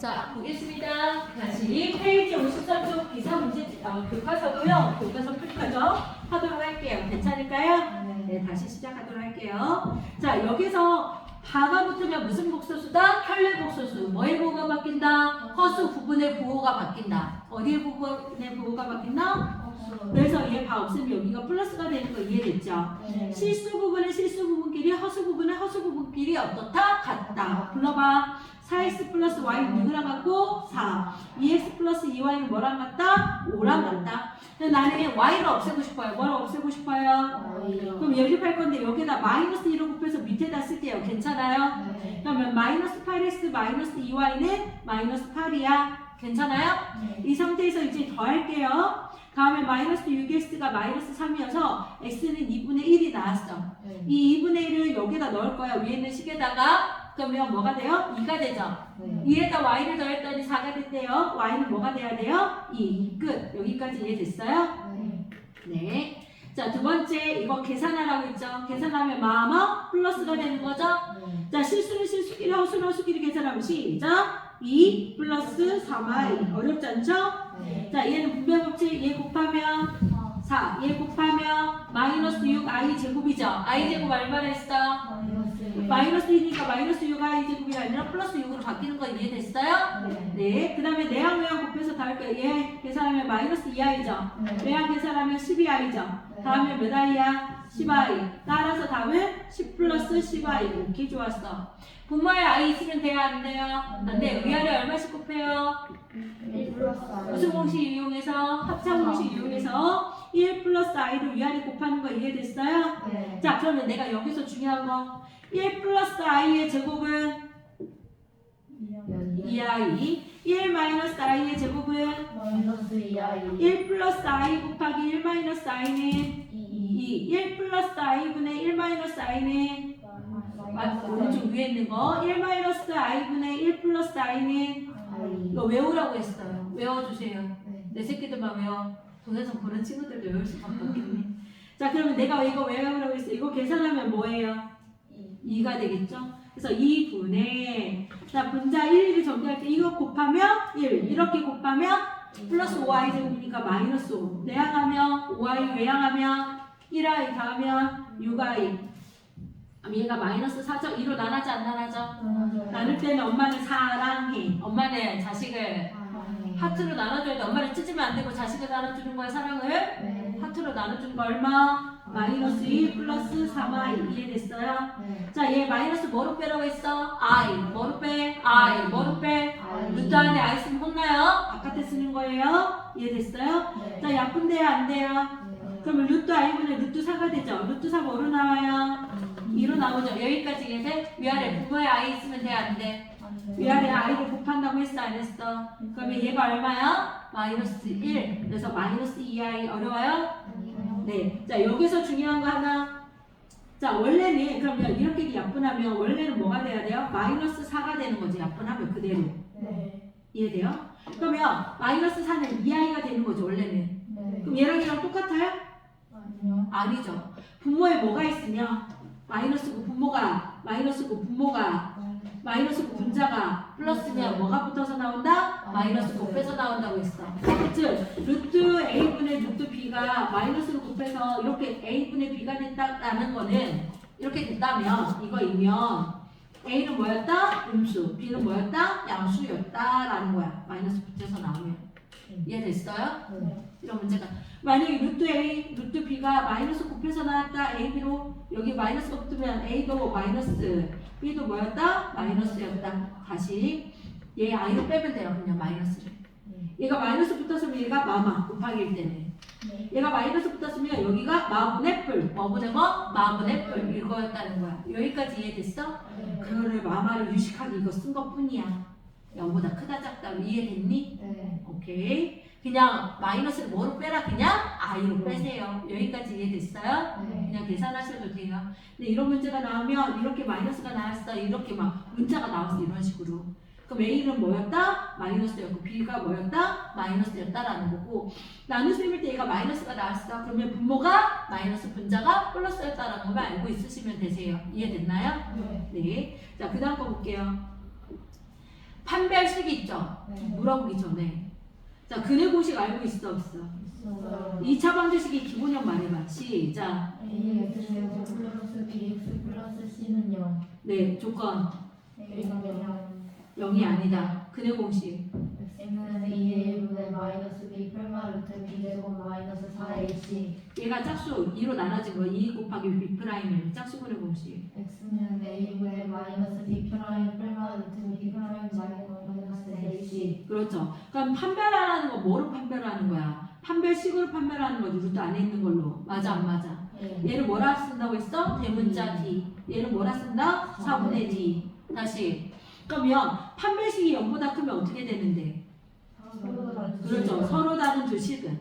자, 보겠습니다. 다시 페이지 53쪽 기사 문제 교과서고요. 교과서 풀까죠? 하도록 할게요. 괜찮을까요? 네, 다시 시작하도록 할게요. 자, 여기서 바가 붙으면 무슨 복소수다? 혈례 복소수. 뭐의 부호가 바뀐다? 허수 부분의 부호가 바뀐다. 어디의 부분의 부호가 바뀐다? 그래서 얘 바 없으면 여기가 플러스가 되는 거 이해됐죠? 네. 실수 부분의 실수 부분끼리 허수 부분의 허수 부분끼리 어떻다? 같다. 불러봐. 4x 플러스 y는 누구랑 같고? 4. 2x 플러스 2y는 뭐랑 같다? 5랑 같다. 근데 나는 y를 없애고 싶어요. 뭘 없애고 싶어요? 그럼 연립할 건데 여기다 마이너스 1을 곱해서 밑에다 쓸게요. 괜찮아요? 그러면 마이너스 8x 마이너스 2y는 마이너스 8이야. 괜찮아요? 이 상태에서 이제 더할게요. 다음에 마이너스 6x가 마이너스 3이어서 x는 2분의 1이 나왔어. 이 2분의 1을 여기다 넣을 거야. 위에 있는 식에다가. 그러면 뭐가 돼요? 2가 되죠. 2에다 y를 더했더니 4가 됐대요. y는 뭐가 돼야 돼요? 2. 끝. 여기까지 이해됐어요? 네. 자, 두 번째 이거 계산하라고 했죠. 계산하면 마마 플러스가 되는 거죠. 자, 실수는 실수끼리 허수는 허수끼리 계산하면 시작. 2 플러스 3y. 어렵지 않죠? 자, 얘는 분배법칙. 얘 곱하면 4. 얘 곱하면 마이너스 6i 제곱이죠. i 제곱 얼마나 했어? 마이너스 1이니까 마이너스 6i 제곱이 아니라 플러스 6으로 바뀌는 거 이해됐어요? 네. 그 다음에 내항 외항 곱해서 다 할 거예요. 얘 계산하면 마이너스 2i죠. 외항 계산하면 12i죠. 다음에 몇 i야? 10i. 따라서 답은 10 플러스 10i. 오케이, 좋았어. 분모에 i 있으면 돼요? 안 돼요? 안 돼요. 위아래 얼마씩 곱해요? 무슨 공식 이용해서? 합차 공식 이용해서 1 플러스 i를 위아래 곱하는 거 이해됐어요? 자, 그러면 내가 여기서 중요한 거 1 플러스 i의 제곱은 2i 1 마이너스 i의 제곱은 1 플러스 i 곱하기 1 마이너스 i는 2 1 플러스 i분의 1 마이너스 i는 오른쪽 위에 있는 거 1 마이너스 i분의 1 플러스 i는 이거 외우라고 했어요. 외워주세요. 내 새끼들만 외워. 동영상 보는 친구들도 외울 수밖에 없겠네. 자, 그러면 내가 이거 외우라고 했어. 이거 계산하면 뭐예요? 2가 되겠죠? 그래서 2분의 자, 분자 1을 전개할 때 이거 곱하면 1 이렇게 곱하면 플러스 5i 제곱이니까 마이너스 5 내항하면 5i 외항하면 1i 더하면 6i 얘가 마이너스 4죠? 2로 나눠져 안 나눠져? 나눌 때는 엄마는 사랑해. 엄마는 자식을 하트로 나눠줘야 돼. 엄마를 찢으면 안 되고 자식을 나눠주는 거야. 사랑을 하트로 나눠주는 거 얼마? 마이너스 1 플러스 3i. 이해됐어요? 자, 얘 마이너스 뭐로 빼라고 했어? i. 뭐로 빼? i. 뭐로 빼? 루트 안에 i 쓰면 혼나요? 바깥에 쓰는 거예요? 이해됐어요? 자, 약분돼요? 안 돼요? 그러면 루트 i분의 루트 4가 되죠? 루트 4 뭐로 나와요? 2로 나오죠? 여기까지 이해돼? 위아래 부모의 i 있으면 돼? 안 돼? 위아래 i를 곱한다고 했어? 안 했어? 그러면 얘가 얼마야? 마이너스 1. 그래서 마이너스 2i. 어려워요? 네. 자, 여기서 중요한 거 하나. 자, 원래는 그러면 이렇게 약분하면 원래는 뭐가 돼야 돼요? 마이너스 4가 되는 거지. 약분하면 그대로. 이해돼요? 그러면 마이너스 4는 2i가 되는 거죠. 원래는. 그럼 얘랑 얘랑 똑같아요? 아니죠. 분모에 뭐가 있으면 마이너스고 분모가 마이너스고 분모가 마이너스고 분자가 플러스면 뭐가 붙어서 나온다? 마이너스 곱해서 나온다고 했어. 즉 루트 a분의 루트 b가 마이너스로 곱해서 이렇게 a분의 b가 됐다라는 거는 이렇게 된다면 이거이면 a는 뭐였다? 음수, b는 뭐였다? 양수였다라는 거야. 마이너스 붙여서 나오면. 이해됐어요? 이런 문제가 만약에 루트 a, 루트 b가 마이너스 곱해서 나왔다. a, b로 여기 마이너스가 붙으면 a도 마이너스, b도 뭐였다? 마이너스였다. 다시 얘 i로 빼면 돼요. 그냥 마이너스를. 얘가 마이너스 붙었으면 얘가 마마 곱하기일 때는 얘가 마이너스 붙었으면 여기가 마분의 뿔. 뭐분의 뭐? 마분의 뿔. 이거였다는 거야. 여기까지 이해됐어? 그거를 마마를 유식하게 이거 쓴 것뿐이야. 0보다 크다 작다 이해됐니? 오케이. 그냥 마이너스를 뭐로 빼라? 그냥 i로 빼세요. 여기까지 이해됐어요? 그냥 계산하셔도 돼요. 근데 이런 문제가 나오면 이렇게 마이너스가 나왔어. 이렇게 막 문자가 나왔어. 이런 식으로. 그럼 a는 뭐였다? 마이너스였고 b가 뭐였다? 마이너스였다라는 거고 나눗셈일 때 얘가 마이너스가 나왔어. 그러면 분모가 마이너스 분자가 플러스였다라는 것만 알고 있으시면 되세요. 이해됐나요? 네. 자, 그 다음 거 볼게요. 판별식이 있죠? 물어보기 전에. 자, 근의 공식 알고 있어 없어? 2차 방정식의 기본형 말해봐. 시작. A의 X제곱 플러스 BX 플러스 C는 0. 네, 조건 A가 0이 아니다. 근의 공식. X는 A의 1분의 마이너스 B 펄마 루트 B제곱 마이너스 4AC. 얘가 짝수 2로 나눠진 거. 2 곱하기 B 프라임을 짝수 근의 공식. X는 A분의 마이너스 B 프라임 펄마 루트 B 프라임 마이너스 AC. 그렇죠. 그럼 판별하라는 거 뭐로 판별하는 거야? 판별식으로 판별하는 거지. 루트 안에 있는 걸로. 맞아 안 맞아? 얘를 뭐라 쓴다고 했어? 대문자 D. 얘를 뭐라 쓴다? 4분의 D. 다시. 그러면 판별식이 0보다 크면 어떻게 되는데? 그렇죠. 서로 다른 두 식은.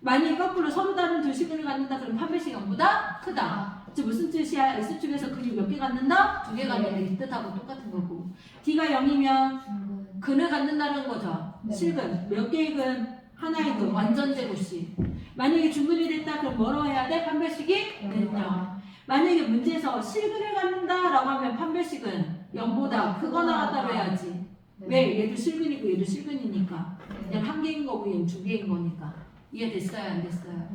만약에 거꾸로 서로 다른 두 식을 갖는다 그러면 판별식이 0보다 크다. 즉 무슨 뜻이야? S축에서 근육 몇 개 갖는다? 2개 갖는다. 이 뜻하고 똑같은 거고. D가 0이면 근을 갖는다는 거죠. 실근. 몇 개의 근? 하나의 근. 완전 제곱식. 만약에 중근이 됐다 그럼 뭐로 해야 돼? 판별식이 0. 만약에 문제에서 실근을 갖는다라고 하면 판별식은 0보다 크거나 같다로 해야지. 왜? 얘도 실근이고 얘도 실근이니까. 그냥 한 개인 거고 얘는 두 개인 거니까. 이해됐어요? 안 됐어요?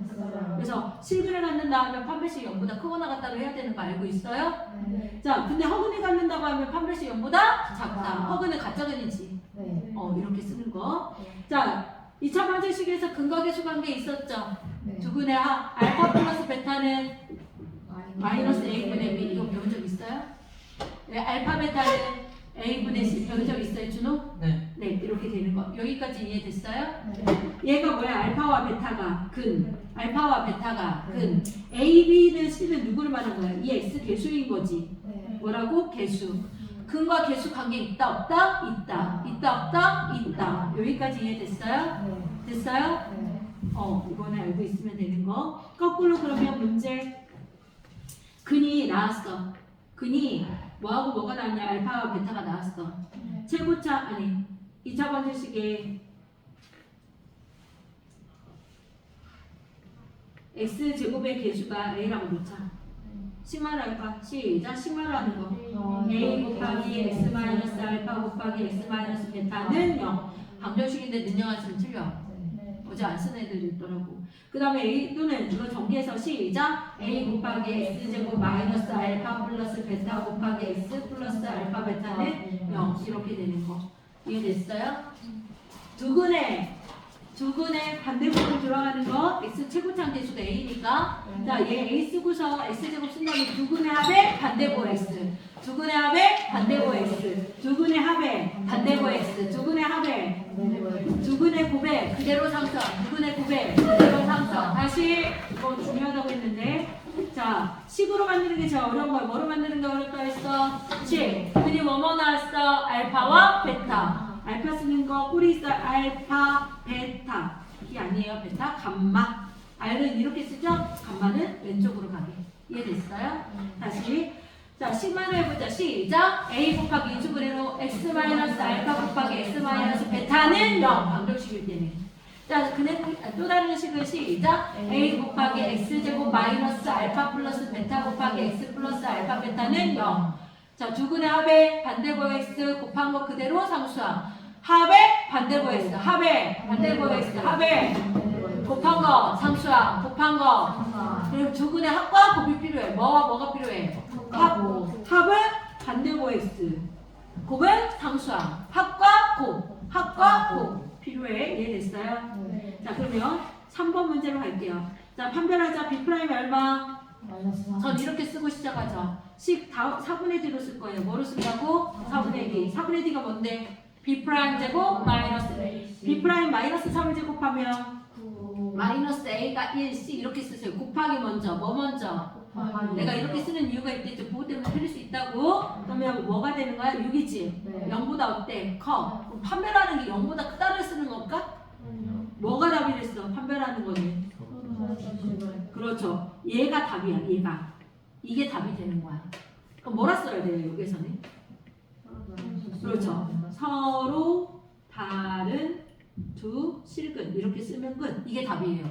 그래서 실근을 갖는다 하면 판별식이 0보다 크거나 같다로 해야 되는 거 알고 있어요? 자, 근데 허근을 갖는다고 하면 판별식이 0보다 작다. 허근은 가짜근이지. 이렇게 쓰는 거. 자, 2차 방정식에서 근과 계수 관계 있었죠? 두근의 알파 플러스 베타는 마이너스 A분의 B. 이거 배운 적 있어요? 네, 알파 베타는 A분의 C. 배운 적 있어요, 준호? 네. 네, 이렇게 되는 거. 여기까지 이해됐어요? 얘가 뭐야? 알파와 베타가 근. 알파와 베타가 근. A, B는 C는 누구를 말하는 거야? 이 X 개수인 거지. 뭐라고? 개수. 근과 개수 관계 있다 없다? 있다. 있다 없다? 있다. 여기까지 이해됐어요? 됐어요? 이거는 알고 있으면 되는 거. 거꾸로 그러면 문제. 근이 나왔어. 근이 뭐하고 뭐가 나왔냐? 알파와 베타가 나왔어. 최고차 아니 2차 방정식에 X제곱의 개수가 A라고 놓자. 식말을 할까? 시작. 식말을 하는 거. A 곱하기 X 마이너스 알파 곱하기 X 마이너스 베타는 0. 방정식인데 능력한 쓰면 틀려. 어제 안 쓴 애들이 있더라고. 그 다음에 A 또는 이거 전개해서 시작. A 곱하기 X제곱 마이너스 알파 플러스 베타 곱하기 X 플러스 알파 베타는 0. 이렇게 되는 거. 이해됐어요? 두근의 반대쪽으로 들어가는 거 x 최고창 개수가 a니까 자, 얘 a 쓰고서 x제곱 쓴 다음에 두근의 합의 반대보 x 두근의 합의 반대보 x 두근의 합의 반대보 x 두근의 합의 두근의 곱의 그대로 상수 두근의 곱의 그대로 상수 다시 이거 중요하다고 했는데 자, 식으로 만드는 게 제일 어려운 거야. 뭐로 만드는 게 어렵다 했어? 식. 근데 뭐뭐 나왔어? 알파와 베타. 알파 쓰는 거 꼴이 있어. 알파, 베타. 이게 아니에요. 베타, 감마. R은 이렇게 쓰죠? 감마는 왼쪽으로 가게. 이해됐어요? 다시. 자, 식만을 해보자. 시작. A 곱하기 인수분해로 X 마이너스 알파 곱하기 X 마이너스 베타는 0. 방정식일 때는. 자, 또 다른 식은 시작. A 곱하기 X제곱 마이너스 알파 플러스 베타 곱하기 X 플러스 알파 베타는 0. 자, 두근의 합의 반대보 X 곱한 거 그대로 상수함. 합의 반대보 X. 합의 반대보 X. 합의 곱한 거 상수함. 곱한 거. 그럼 두근의 합과 곱이 필요해. 뭐와 뭐가 필요해? 합은 반대보 X. 곱은 상수함. 합과 곱. 합과 곱. 필요해. 이해됐어요? 자, 그러면 3번 문제로 갈게요. 자, 판별하자. B 프라임 얼마? 전 이렇게 쓰고 시작하죠. 식 4분의 D로 쓸 거예요. 뭐로 쓴다고? 4분의 D. 4분의 D가 뭔데? B 프라임 제곱 마이너스 B 프라임 마이너스 3을 제곱하면 마이너스 A가 1C 이렇게 쓰세요. 곱하기 먼저. 뭐 먼저? 내가 이렇게 쓰는 이유가 있겠죠. 그것 때문에 틀릴 수 있다고. 그러면 뭐가 되는 거야? 6이지. 0보다 어때? 커. 그럼 판별하는 게 0보다 크다를 쓰는 걸까? 뭐가 답이 됐어? 판별하는 거는. 그렇죠. 얘가 답이야. 얘가. 이게 답이 되는 거야. 그럼 뭐라 써야 돼요? 여기서는? 그렇죠. 서로 다른 두 실근 이렇게 쓰면 끝. 이게 답이에요.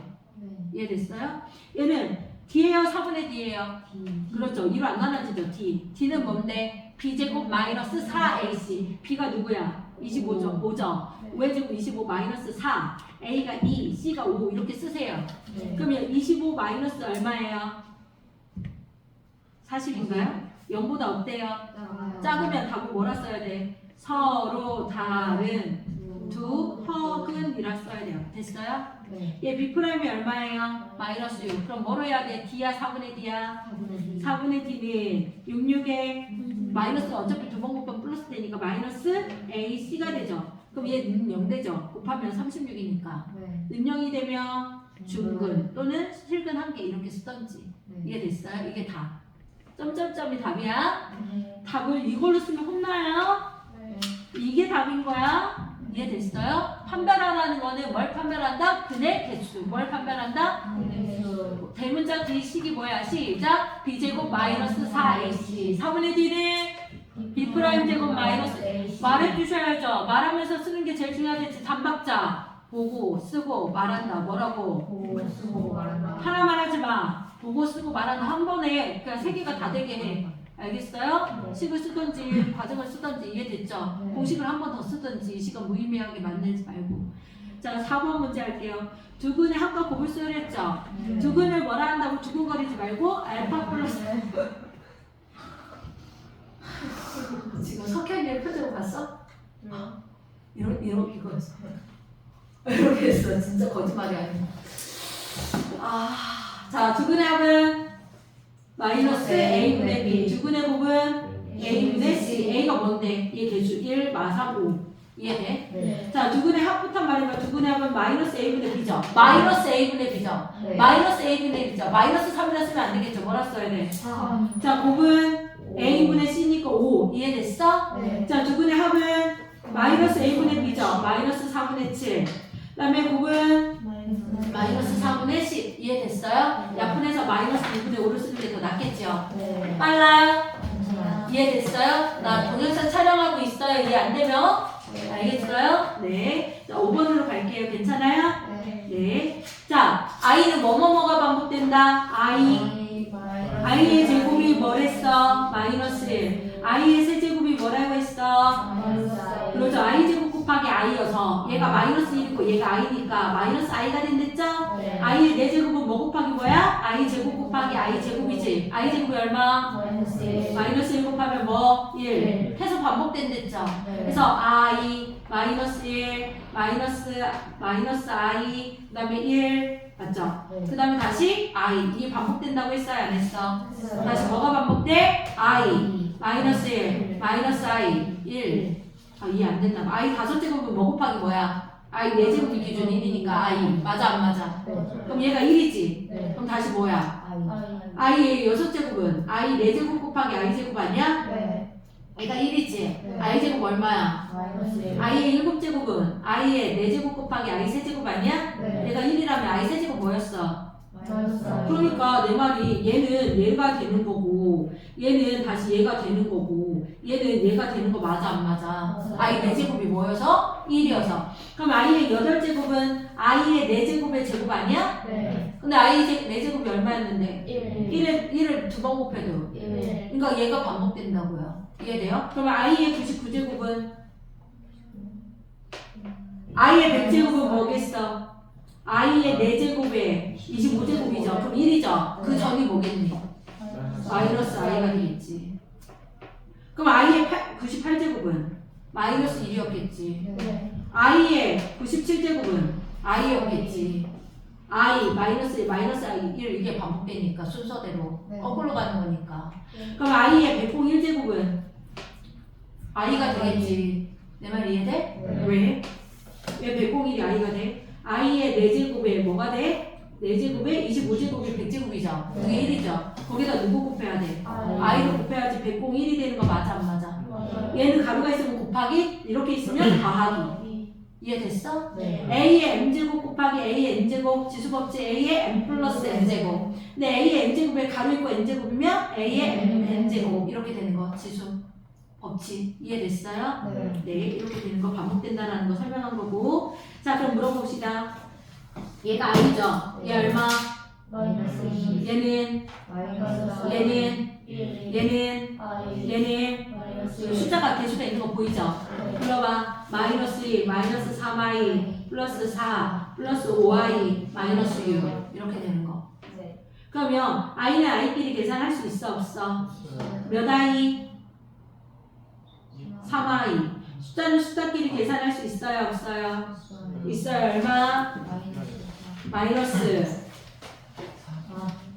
이해됐어요? 얘는 D예요? 4분의 D예요? 그렇죠. 2로 안 나눠지죠. D. D는 뭔데? B제곱 마이너스 4AC. B가 누구야? 25죠. 5죠. 5의 제곱 25 마이너스 4. A가 2, C가 5 이렇게 쓰세요. 네. 그러면 25 마이너스 얼마예요? 40인가요? 0보다 없대요. 작으면 답을 뭐라 써야 돼? 서로 다른 두 허근이라 써야 돼요. 됐어요? 네. 얘 B'이 얼마예요? 마이너스 6. 그럼 뭐로 해야 돼? D야 4분의 D야? 4분의 D는 66에 마이너스 어차피 두 번 곱하면 플러스 되니까 마이너스 AC가 되죠. 그럼 얘는 0 되죠. 곱하면 36이니까. 네. 는 0이 되면 중근 또는 실근 한 개 이렇게 쓰던지. 네. 이해됐어요? 이게 다. 점점점이 답이야. 네. 답을 이걸로 쓰면 혼나요? 네. 이게 답인 거야. 이해됐어요? 판별하라는 거는 뭘 판별한다? 근의 개수. 뭘 판별한다? 대문자 뒤식이 뭐야? 시작. B제곱 마이너스 4AC 4분의 D는 B 프라임 제곱 마이너스 말해주셔야죠. 말하면서 쓰는 게 제일 중요하겠지. 단박자 보고 쓰고 말한다. 뭐라고? 보고 쓰고 말한다. 하나만 하지 마. 보고 쓰고 말하는 한 번에 그냥 세 개가 다 되게 해. 알겠어요? 네. 식을 쓰던지 과정을 쓰던지 이해됐죠? 네. 공식을 한 번 더 쓰던지 시간 무의미하게 만들지 말고. 자 4번 문제 할게요. 두근의 합과 곱을 수를 했죠? 네. 두근을 뭐라 한다고 두근거리지 말고 알파 플러스 지금 석현이의 표정 봤어? 이거였어. 이렇게 했어. 진짜 거짓말이 아니야. 자 두근의 합은 마이너스 A분의 B. 두근의 곱은 A분의 C. A가 뭔데? 얘 개수 1, 마삼, 5. 이해돼? 네. 자 두근의 합부터 말해봐. 두근의 합은 마이너스 A분의 B죠. 마이너스 A분의 B죠. 네. 마이너스 A분의 B죠. 마이너스 3이라 쓰면 안 되겠죠. 뭐라 써야 돼? 3. 자 곱은 A분의 C니까 5. 이해됐어? 네. 자 두근의 합은 마이너스 A분의 B죠. 마이너스 4분의 7. 그 다음에 곱은 마이너스 4분의 10. 이해됐어요? 네. 약분해서 마이너스 2분의 5를 쓰는 게 더 낫겠죠? 네. 빨라요? 감사합니다. 이해됐어요? 나 동영상 촬영하고 있어요. 이해 안 되면? 알겠어요? 네. 자 5번으로 갈게요. 괜찮아요? 네. 네. 자 I는 뭐뭐뭐가 반복된다. I의 제곱이 뭐랬어? 마이너스 1. I의 세제곱이 뭐라고 했어? 그렇죠. I 제곱 곱하기 I여서 얘가 마이너스 1이고 얘가 I니까 마이너스 I가 된댔죠? 네. I의 4제곱은 뭐 곱하기 뭐야? I 제곱 곱하기 I 제곱이지. I 제곱이 얼마? 마이너스 1 곱하면 뭐? 1. 해서 반복된댔죠? 그래서 I 마이너스 1 마이너스 I 그 다음에 1 맞죠? 그 다음에 다시 I 이게 반복된다고 했어요? 안 했어? 다시 뭐가 반복돼? I 마이너스 1 마이너스 I 1 이해 안 됐나 봐. I 5제곱은 뭐 곱하기 뭐야? I 4제곱이 기준 1이니까 I 맞아 안 맞아? 그럼 얘가 1이지? 그럼 다시 뭐야? I의 6제곱은 I 4제곱 곱하기 I 제곱 아니야? 얘가 1이지? I 제곱 얼마야? I의 7제곱은 I의 4제곱 곱하기 I 세제곱 아니야? 얘가 1이라면 I 세제곱 뭐였어? 그러니까 내 말이 얘는 얘가 되는 거고 얘는 다시 얘가 되는 거고 얘는 얘가 되는 거 맞아 안 맞아? I 4제곱이 뭐여서? 1이어서 그럼 I의 8제곱은 I의 4제곱의 제곱 아니야? 근데 I 4제곱이 얼마였는데? 1을 두 번 곱해도 그러니까 얘가 반복된다고요. 이해돼요? 그러면 I의 99제곱은 I의 100제곱은 뭐겠어? I의 4제곱에 25제곱이죠. 그럼 1이죠. 그 전이 뭐겠니? 마이너스 I가 되겠지. 그럼 I의 98제곱은 마이너스 1이었겠지. I의 97제곱은 I였겠지. I 마이너스 1 마이너스 I 1 이게 반복되니까 순서대로 거꾸로 가는 거니까. 그럼 I의 101제곱은 I가 되겠지. 내 말 이해돼? 왜? 왜 101이 I가 돼? I의 4제곱에 뭐가 돼? 4제곱에 25제곱이 100제곱이죠. 그게 1이죠. 거기다 누구 곱해야 돼? I로 곱해야지 101이 되는 거 맞아 안 맞아? 얘는 가루가 있으면 곱하기 이렇게 있으면 더하기. 이해됐어? A의 m제곱 곱하기 A의 n제곱 지수법칙 A의 m 플러스 n제곱. 근데 A의 m제곱에 가루 있고 n제곱이면 A의 n제곱 이렇게 되는 거 지수 법칙 이해됐어요? 네 이렇게 되는 거 반복된다라는 거 설명한 거고. 자 그럼 물어봅시다. 얘가 I죠? 얘 얼마? 마이너스 2. 얘는 마이너스 얘는 1 얘는 I 얘는 마이너스 숫자가 개수가 있는 거 보이죠? 불러봐. 마이너스 1, 마이너스 3i, 플러스 4, 플러스 5i, 마이너스 6 이렇게 되는 거. 네. 그러면 i는 i끼리 계산할 수 있어 없어? 몇 i? 3i. 숫자는 숫자끼리 계산할 수 있어요 없어요? 있어요. 얼마? 마이너스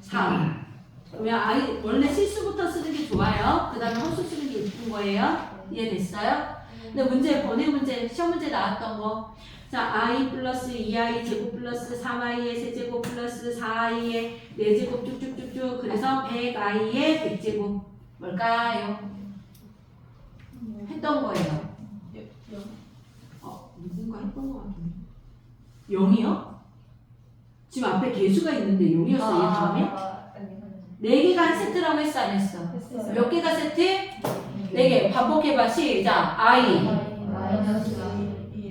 4. 그러면 i 원래 실수부터 쓰는 게 좋아요. 그 다음에 허수 쓰는 게 예쁜 거예요. 이해됐어요? 근데 문제 번외 문제 시험 문제 나왔던 거. 자, i 플러스 2i 제곱 플러스 3i의 세제곱 플러스 4i의 4제곱 쭉쭉쭉쭉. 그래서 100i의 100제곱 뭘까요? 했던 거예요. 누군가 했던 거 같은데. 0이요? 지금 앞에 개수가 있는데 0이었어. 얘 다음에? 4개가 한 세트라고 했어 안 했어? 몇 개가 세트? 4개. 반복해봐. 시작. i 마이너스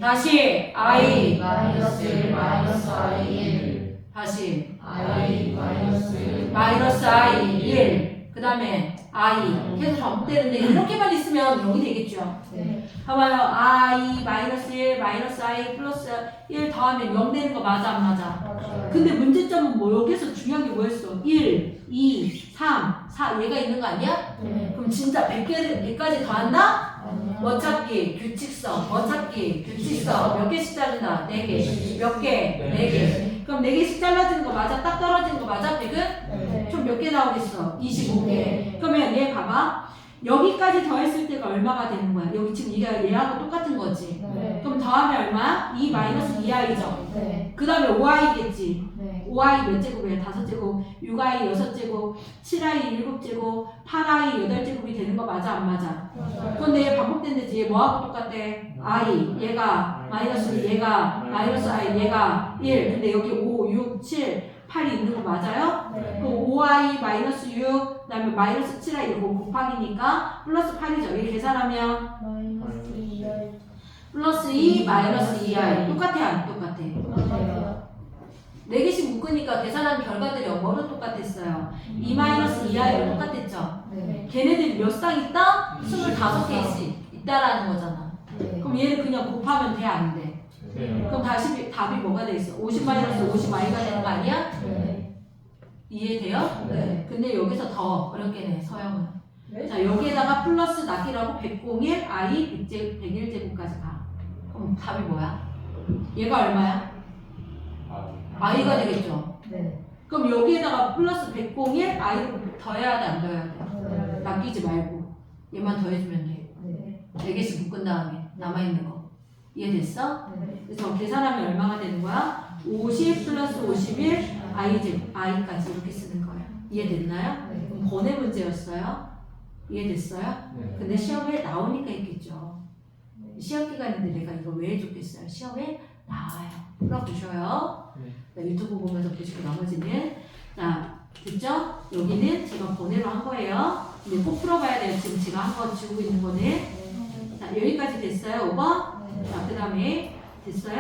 다시 i 마이너스 1 마이너스 I 1 다시 I 마이너스 마이너스 i 1. 그 다음에 i 계속 반복되는데 이렇게만 있으면 0이 되겠죠. 네. 봐봐요. i 마이너스 1 마이너스 i 플러스 1 더하면 0 되는 거 맞아 안 맞아? 맞아요. 근데 문제점은 뭐 여기서 중요한 게 뭐였어? 1, 2, 3, 4 얘가 있는 거 아니야? 네. 그럼 진짜 100까지 더한다? 아니요. 뭐 찾기, 규칙성, 뭐 찾기, 규칙성 몇 개씩 자른다? 4개. 몇 개? 4개. 그럼 4개씩 잘라지는 거 맞아? 딱 떨어지는 거 맞아? 100은? 네. 총 몇 개 나오겠어? 25개. 네. 그러면 얘 봐봐. 여기까지 더했을 때가 얼마가 되는 거야? 여기 지금 얘하고 똑같은 거지. 네. 그럼 더하면 얼마? 2 마이너스 2i죠. 네. 그 다음에 5i겠지. 네. 5i 몇 제곱이에요? 5제곱, 6i 6제곱, 7i 7제곱, 8i 8제곱이 되는 거 맞아 안 맞아? 그런데 얘 반복된대지. 얘 뭐하고 똑같아? i 얘가 마이너스 얘가 마이너스 i 얘가 1. 근데 여기 5, 6, 7, 8이 있는 거 맞아요? 네. 그럼 5i 마이너스 6, 그 다음에 마이너스 7i 이거 곱하기니까 플러스 8이죠. 이렇게 계산하면 마이너스 2I 플러스 2 마이너스 2i 똑같아 안 똑같아? 맞아요. 4개씩 묶으니까 계산한 결과들이 뭐로 똑같았어요? 2 마이너스 2i로 똑같았죠? 네. 걔네들이 몇 쌍 있다? 25개씩 있다라는 거잖아. 네. 그럼 얘를 그냥 곱하면 돼 안 돼? 그럼 다시 답이 뭐가 돼 있어? 50 마이너스 50i가 되는 거 아니야? 네. 이해돼요? 네. 근데 여기서 더 어렵게 내 서영은. 네? 자 여기에다가 플러스 낙이라고 101 i 101제곱까지 가. 그럼 답이 뭐야? 얘가 얼마야? i가 되겠죠? 네. 그럼 여기에다가 플러스 101 i를 더해야 돼 안 더해야 돼? 네. 남기지 말고 얘만 더해주면 돼. 네. 4개씩 묶은 다음에 남아있는 거. 이해됐어? 네. 그래서 계산하면 얼마가 되는 거야? 50 플러스 51 i까지 이렇게 쓰는 거야. 이해됐나요? 네. 그럼 번외 문제였어요. 이해됐어요? 근데 시험에 나오니까 있겠죠. 시험 기간인데 내가 이거 왜 해줬겠어요? 시험에 나와요. 풀어보셔요. 유튜브 보면서 보시고 나머지는 자 됐죠? 여기는 제가 번외로 한 거예요. 근데 꼭 풀어봐야 돼요. 지금 제가 한 거 지우고 있는 거는. 자 여기까지 됐어요. 5번. 자 그 다음에 됐어요?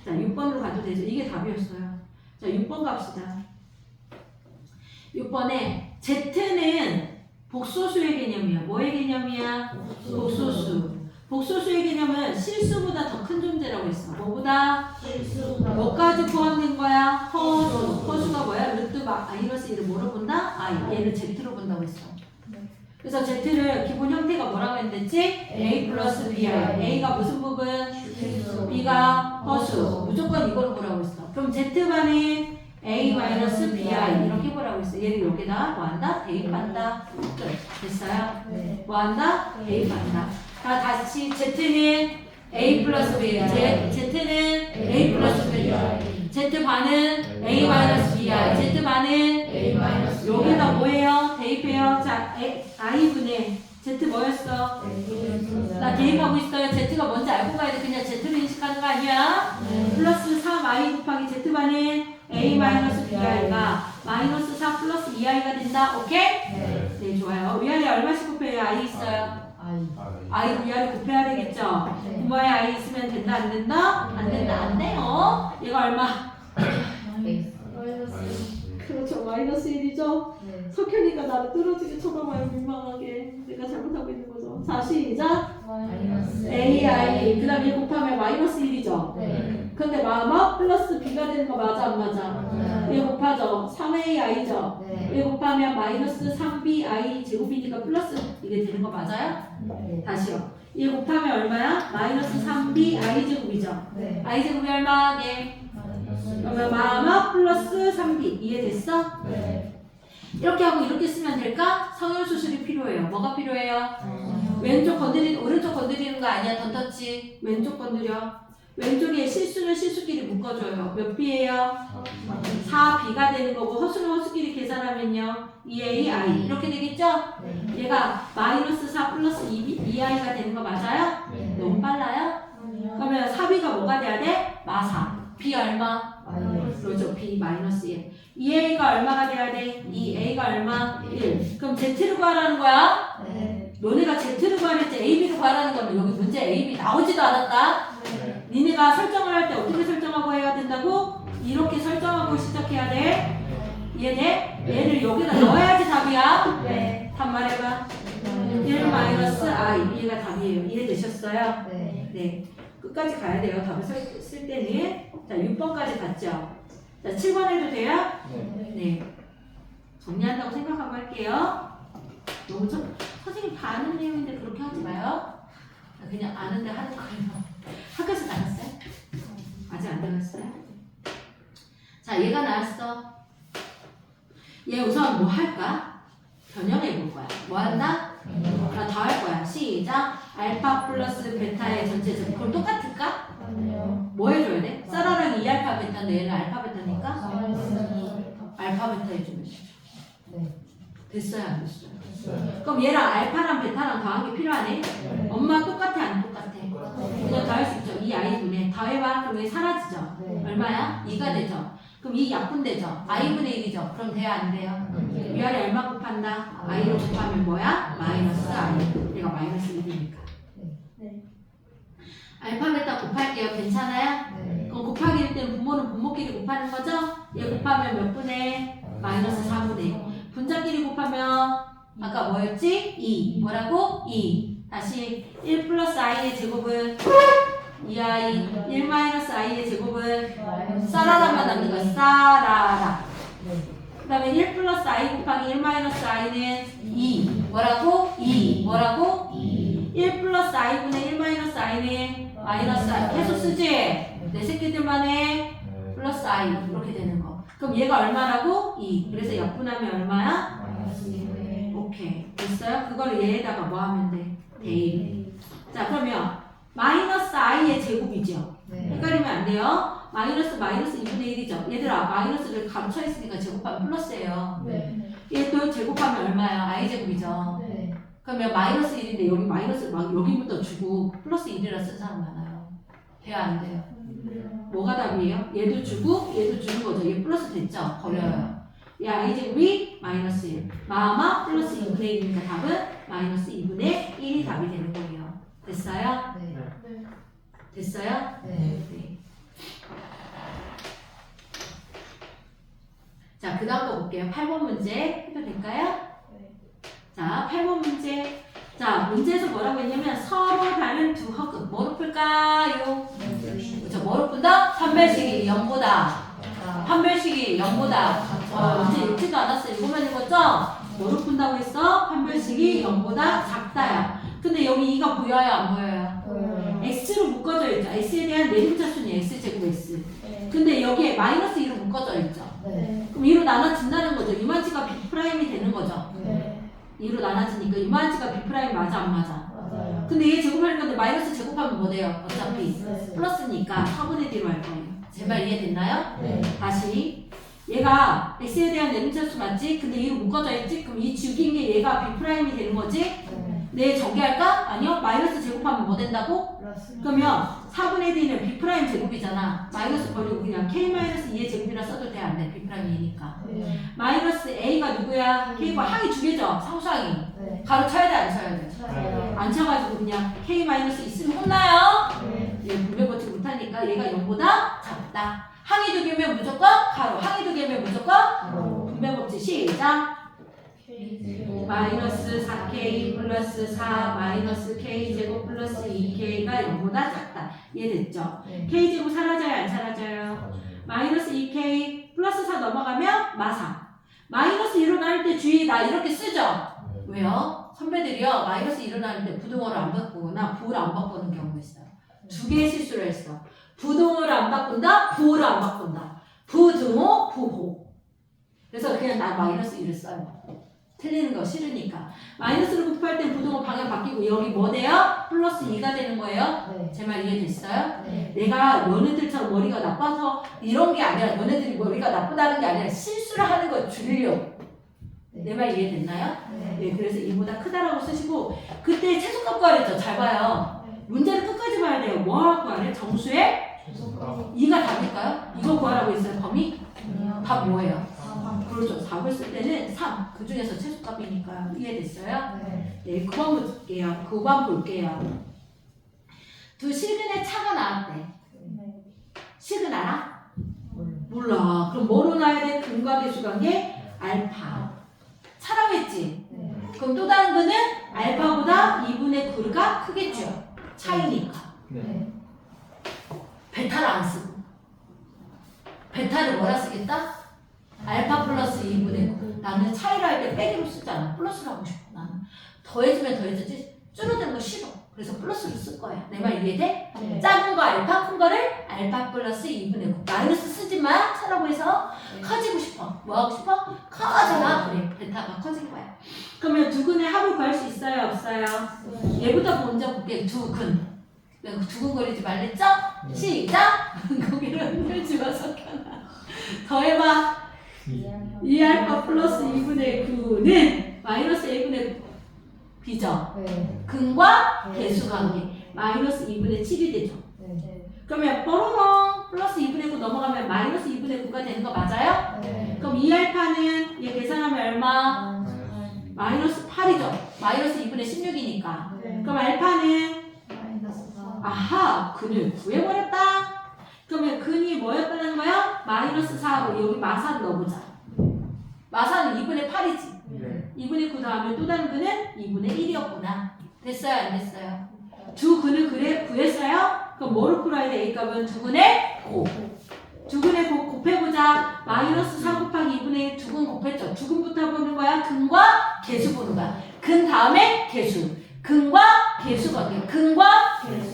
자 6번으로 가도 되죠. 이게 답이었어요. 자 6번 갑시다. 6번에 Z는 복소수의 개념이야. 뭐의 개념이야? 복소수. 복소수의 개념은 실수보다 더 큰 존재라고 했어. 뭐보다? 뭐까지 포함된 거야? 허수. 허수가 뭐야? 루트 마이너스 1을 뭐로 본다? 얘를 Z로 본다고 했어. 그래서 Z를 기본 형태가 뭐라고 했는지? A 플러스 BI. A가 무슨 부분? B가 허수. 무조건 이걸로 보라고 했어. 그럼 Z반은 A 마이너스 BI 이렇게 보라고 했어. 얘를 여기다 뭐 한다? 대입한다. 끝. 됐어요? 네. 뭐 한다? 대입한다. 자, 다시 Z는 A 플러스 B. Z는 A 플러스 B. Z반은 A 마이너스 BI. Z반은 A 마이너스 여기다 뭐예요? 대입해요. 자, I분의 Z 뭐였어? 나 대입하고 있어요. Z가 뭔지 알고 가야 돼. 그냥 Z로 인식하는 거 아니야? 플러스 3i 곱하기 Z반은 A 마이너스 BI가 마이너스 4 플러스 2i가 된다. 오케이? 네, 좋아요. 위아래 얼마씩 곱해요? I 있어요. I로 위아래 곱해야 되겠죠? 부모의 I 있으면 된다, 안 된다? 안 된다, 안 돼요. 얘가 얼마? 그렇죠. 마이너스 1이죠. 네. 석현이가 나를 뚫어지게 쳐다봐요. 민망하게. 내가 잘못하고 있는 거죠. 자, 시작. 마이너스 AI. 그 다음에 1 곱하면 마이너스 1이죠. 네. 근데 마마 플러스 B가 되는 거 맞아 안 맞아? 맞아요. 1 곱하죠. 3AI죠. 네. 1 곱하면 마이너스 3BI 제곱이니까 플러스 이게 되는 거 맞아요? 네. 다시요. 1 곱하면 얼마야? 마이너스 3BI 제곱이죠. 네. I 제곱이 얼마게? 그러면 마마 플러스 3B 이해됐어? 네. 이렇게 하고 이렇게 쓰면 될까? 성형 수술이 필요해요. 뭐가 필요해요? 왼쪽 건드리는 오른쪽 건드리는 거 아니야? 던터치 왼쪽 건드려. 왼쪽에 실수는 실수끼리 묶어줘요. 몇 B예요? 4B가 되는 거고 허수는 허수끼리 계산하면요 2AI 이렇게 되겠죠? 네. 얘가 마이너스 4 플러스 2I가 되는 거 맞아요? 네. 너무 빨라요? 그러면 4B가 뭐가 돼야 돼? 마사 B 얼마? 마이너스 그렇죠. B 마이너스 1 2A가 얼마가 돼야 돼? 2A가 얼마? 1 그럼 Z를 구하라는 거야? 네. 너네가 Z를 구하랬지 AB를 구하라는 거면 여기 문제 A, B 나오지도 않았다? 네. 니네가 설정을 할 때 어떻게 설정하고 해야 된다고? 이렇게 설정하고 시작해야 돼. 이해돼? 얘를 여기다 넣어야지 답이야. 네. 답 말해봐. 1 마이너스 I. 이해가 답이에요. 이해되셨어요? 네. 네. 끝까지 가야 돼요. 답을 쓸 때는. 자, 6번까지 갔죠? 자, 7번 해도 돼요? 네. 정리한다고 생각하고 할게요. 너무 선생님 다 아는 내용인데 그렇게 하지 마요. 그냥 아는데 하는 거예요. 학교에서 나갔어요? 아직 안 나갔어요? 자, 얘가 나왔어. 얘 우선 뭐 할까? 변형해 볼 거야. 뭐 한다? 나 더 할 거야. 시작. 알파 플러스 베타의 전체적. 그럼 똑같을까? 뭐 해줘야 돼? 쌀아랑 2알파 베타인데 얘는 알파 베타니까? 알파 베타 해주면 되죠. 네. 됐어요? 안 됐어요? 그럼 얘랑 알파랑 베타랑 더한 게 필요하네? 엄마 똑같아 안 똑같아? 그냥 더할 수 있죠. 이 I분의 더해봐. 그럼 얘 사라지죠? 네. 얼마야? 2가 되죠? 그럼 이 약분되죠? I분의 1이죠? 그럼 돼야 안 돼요? 위아래 얼마 곱한다? I를 곱하면 뭐야? 마이너스 I. 얘가 마이너스 1이니까. 네. 알파 베타 곱할게요. 괜찮아요? 네. 그럼 곱하기 일 때는 부모는 부모끼리 곱하는 거죠? 얘 곱하면 몇 분의? 마이너스 4분의. 분자끼리 곱하면 아까 뭐였지? 2. 뭐라고? 2. 다시 1 플러스 i의 제곱은 2i. 1 마이너스 i의 제곱은 싸라라만 남는 거야. 싸라라. 그 다음에 1 플러스 i 곱하기 1 마이너스 i는 2. 뭐라고? 2. 뭐라고? 1 플러스 i분의 1 마이너스 i는 마이너스 i. 계속 쓰지? 내 새끼들만 해. 플러스 i. 이렇게 되는 거. 그럼 얘가 얼마라고? 2. 그래서 약분하면 얼마야? 오케이. 됐어요? 그거를 얘에다가 뭐 하면 돼? 대입. 자, 그러면 마이너스 i의 제곱이죠? 헷갈리면 안 돼요. 마이너스 2분의 1이죠. 얘들아, 마이너스를 감춰 있으니까 제곱하면 플러스예요. 얘 또 제곱하면 얼마야? i 제곱이죠. 그러면 마이너스 1인데 여기 마이너스 막 여기부터 주고 플러스 1이라 쓴 사람 많아요. 돼요? 안 돼요? 뭐가 답이에요? 얘도 주고 얘도 주는 거죠. 얘 플러스 됐죠? 버려요. 야, i 제곱이 마이너스 1. 마마 플러스 2분의 1이니까 답은 마이너스 2분의 1이 답이 되는 거예요. 됐어요? 됐어요? 네. 자, 그 다음 거 볼게요. 8번 문제 해도 될까요? 자, 8번 문제. 자, 문제에서 뭐라고 했냐면 서로 다른 두 허급. 뭐로 풀까요? 그렇죠. 뭐로 푼다? 판별식이 0보다. 판별식이 0보다. 문제 읽지도 않았어. 읽으면 읽었죠? 뭐로 푼다고 했어? 판별식이 0보다 작다야. 근데 여기 2가 보여요? 안 보여요? X로 묶어져 있죠. X에 대한 내림차순이 X제곱 X. 근데 여기에 마이너스 2로 묶어져 있죠. 그럼 2로 나눠진다는 거죠. 이만치가 B'이 되는 거죠. 2로 나눠지니까 이만치가 B' 맞아 안 맞아? 근데 얘 제곱하는 건데 마이너스 제곱하면 뭐 돼요? 어차피 플러스니까 4분의 D로 할 거예요. 제 말 이해됐나요? 다시 얘가 X에 대한 내림차수 맞지? 근데 2로 묶어져 있지? 그럼 이 죽인 게 얘가 B' 되는 거지? 네, 전개할까? 아니요. 마이너스 제곱하면 뭐 된다고? 그러면 4분의 D는 B' 제곱이잖아. 마이너스 버리고 그냥 K-2의 제곱이라 써도 돼? 안 돼? B'이니까. 마이너스 A가 누구야? K가 항이 두 개죠? 상수항이. 가로 쳐야 돼? 안 쳐야 돼? 안 쳐가지고 그냥 K- 있으면 혼나요? 얘 분배 버티지 못하니까 얘가 0보다 작다. 항이 두 개면 무조건 가로. 항이 두 개면 무조건 분배법칙 시작. 마이너스 4k 플러스 4 마이너스 k제곱 플러스 2k가 0보다 작다. 이해됐죠? 네. k제곱 사라져요? 안 사라져요? 마이너스 2k 플러스 4 넘어가면 마사. 마이너스 1로 나눌 때 주의 나 이렇게 쓰죠? 왜요? 선배들이요 마이너스 1로 나눌 때 부등호를 안 바꾸거나 부호를 안 바꾸는 경우가 있어요. 두 개의 실수를 했어. 부등호를 안 바꾼다, 부호를 안 바꾼다. 부등호, 부호. 그래서 그냥 나 마이너스 1을 써요. 틀리는 거 싫으니까. 마이너스를 곱할 땐 부등호 방향 바뀌고 여기 뭐 돼요? 플러스 2가 되는 거예요. 네. 제 말 이해됐어요? 네. 내가 너네들처럼 머리가 나빠서 이런 게 아니라 너네들이 머리가 나쁘다는 게 아니라 실수를 하는 거 줄이려고. 내 말 이해됐나요? 네. 네, 그래서 이보다 크다라고 쓰시고 그때 최소값 구하랬죠. 잘 봐요. 문제를 끝까지 봐야 돼요. 뭐 하고 구하래? 정수에 2가 답일까요? 이거 구하라고 했어요. 범위? 답 뭐예요? 그렇죠. 4을 쓸 때는 3. 그 중에서 최소값이니까요. 이해됐어요? 네. 네, 9번 볼게요. 9번 볼게요. 두 실근의 차가 나왔대. 실근 알아? 몰라. 그럼 뭐로 나야 돼? 근과 계수 관계? 알파. 차라고 했지? 네. 그럼 또 다른 거는 알파보다 2분의 9가 크겠죠. 차이니까. 네. 베타를 안 쓰고. 베타를 뭐라 쓰겠다? 알파 플러스 2분의 9. 나는 차이를 할 때 빼기로 쓰잖아. 플러스를 하고 싶어. 나는 더해주면 더해지지 줄어드는 거 싫어. 그래서 플러스를 쓸 거야. 내 말 이해돼? 네. 작은 거 알파, 큰 거를 알파 플러스 2분의 9. 마이너스 쓰지만 차라고 해서 커지고 싶어. 뭐 하고 싶어? 커져라. 그래. 베타가 커진 거야. 그러면 두근의 합을 구할 수 있어요? 없어요? 얘부터 먼저 볼게요. 두근. 내가 두근거리지 말랬죠? 시작! 고개를 흔들지 마, 석현아. 더해봐. 2알파 플러스 2분의 9는 마이너스 1분의 9이죠. 네. 근과 계수 관계. 마이너스 2분의 7이 되죠. 네. 그러면 뽀로롱 플러스 2분의 9 넘어가면 마이너스 2분의 9가 되는 거 맞아요? 네. 그럼 2알파는 얘 계산하면 얼마? 마이너스 8이죠. 마이너스 2분의 16이니까. 네. 그럼 알파는 마이너스 4. 아하, 근을 구해버렸다. 그러면 근이 뭐였다는 거야? 마이너스 4하고 여기 마사를 넣어보자. 마사는 2분의 8이지. 2분의 9 다음에 또 다른 근은 2분의 1이었구나. 됐어요? 안 됐어요? 두 근을 구했어요? 그럼 뭐로 풀어야 돼? A 값은 두 근의 곱. 두 근의 곱 곱해보자. 마이너스 4 곱하기 2분의 1 두 근 곱했죠. 두 근부터 보는 거야. 근과 계수 보는 거야. 근 다음에 계수. 근과 계수 관계. 근과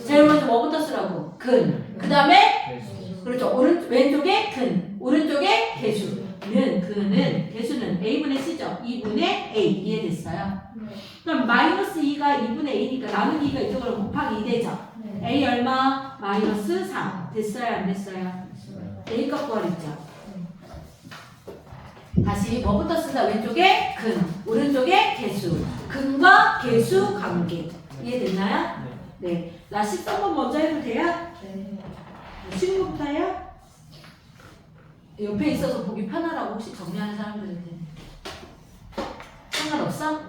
제일 먼저 뭐부터 쓰라고? 근. 그 다음에 그렇죠. 왼쪽에 근. 오른쪽에 계수. 근은 계수는 A분의 C죠. 2분의 A. 이해됐어요? 그럼 마이너스 2가 2분의 A니까 남은 2가 이쪽으로 곱하기 2 되죠. A 얼마? 마이너스 4. 됐어요? 안 됐어요? A 값 구하랬죠. 다시 뭐부터 쓴다? 왼쪽에 근, 오른쪽에 계수. 근과 계수 관계. 이해됐나요? 네. 나 13번 먼저 해도 돼요? 네. 쉬운 것부터 해요? 옆에 있어서 보기 편하라고 혹시 정리하는 사람들한테 상관없어?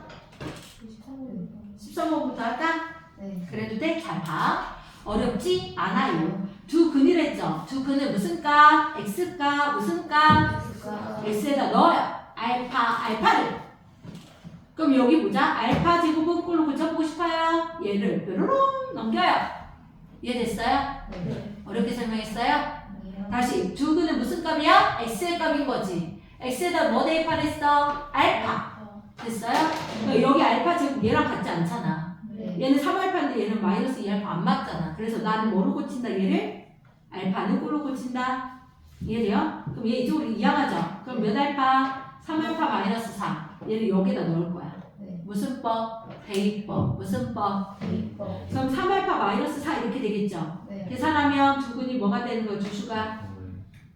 13번부터 할까? 네. 그래도 돼? 잘 봐. 어렵지 않아요. 두 근이랬죠? 두 근은 무슨 값? X값 무슨 값? X에다 넣어요. 알파를. 그럼 여기 보자. 알파 제곱은 꼴로 붙여보고 싶어요. 얘를 뾰로롱 넘겨요. 이해됐어요? 네. 어렵게 설명했어요? 다시 두 근은 무슨 값이야? X의 값인 거지. X에다 뭐 대입하랬어? 알파. 됐어요? 그러니까 여기 알파 제곱 얘랑 같지 않잖아. 네. 얘는 3알파인데 얘는 마이너스 2알파 안 맞잖아. 그래서 나는 뭐로 고친다 얘를? 알파는 꼴로 고친다. 이해돼요? 그럼 얘 이쪽으로 이항하죠? 그럼 몇 알파? 3알파 마이너스 4. 얘를 여기다 넣을 거야. 네. 무슨 법? 대입법. 무슨 법? 대입법. 그럼 3알파 마이너스 4 이렇게 되겠죠? 네. 계산하면 두 근이 뭐가 되는 거야? 주수가?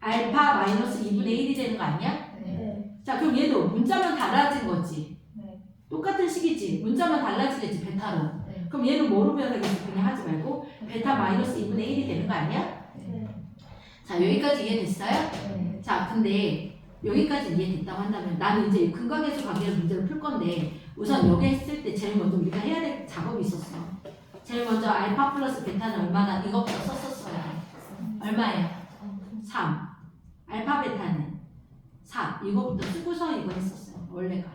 알파 마이너스 2분의 1이 되는 거 아니야? 네. 자, 그럼 얘도 문자만 달라진 거지. 네. 똑같은 식이지. 문자만 달라지겠지, 베타로. 네. 그럼 얘는 뭐로 변하겠어? 그냥 하지 말고 베타 마이너스 2분의 1이 되는 거 아니야? 네. 자, 여기까지 이해됐어요? 네. 자, 근데 여기까지 이해됐다고 한다면 나는 이제 근과계수 관계를 문제를 풀 건데 우선 여기 했을 때 제일 먼저 우리가 해야 될 작업이 있었어. 제일 먼저 알파 플러스 베타는 얼마나 이것부터 썼었어요. 얼마예요? 3. 알파 베타는 4. 이거부터 쓰고서 이거 했었어요. 원래가.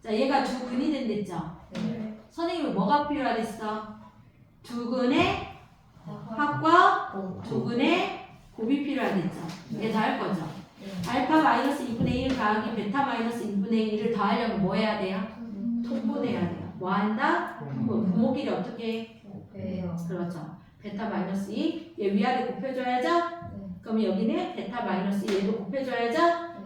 자, 얘가 두 근이 된댔죠? 네. 선생님이 뭐가 필요하랬어? 두 근의 합과 두 근의 곱이 필요하겠죠? 얘 다 할 거죠? 알파 마이너스 2분의 1 더하기 베타 마이너스 2분의 1을 더하려면 뭐 해야 돼요? 통분해야 돼요. 뭐 한다? 통분. 분모끼리 어떻게 해? 네. 그렇죠. 베타 마이너스 2. 얘 위아래 곱해줘야죠? 그럼 여기는 베타 마이너스 2 얘도 곱해줘야죠?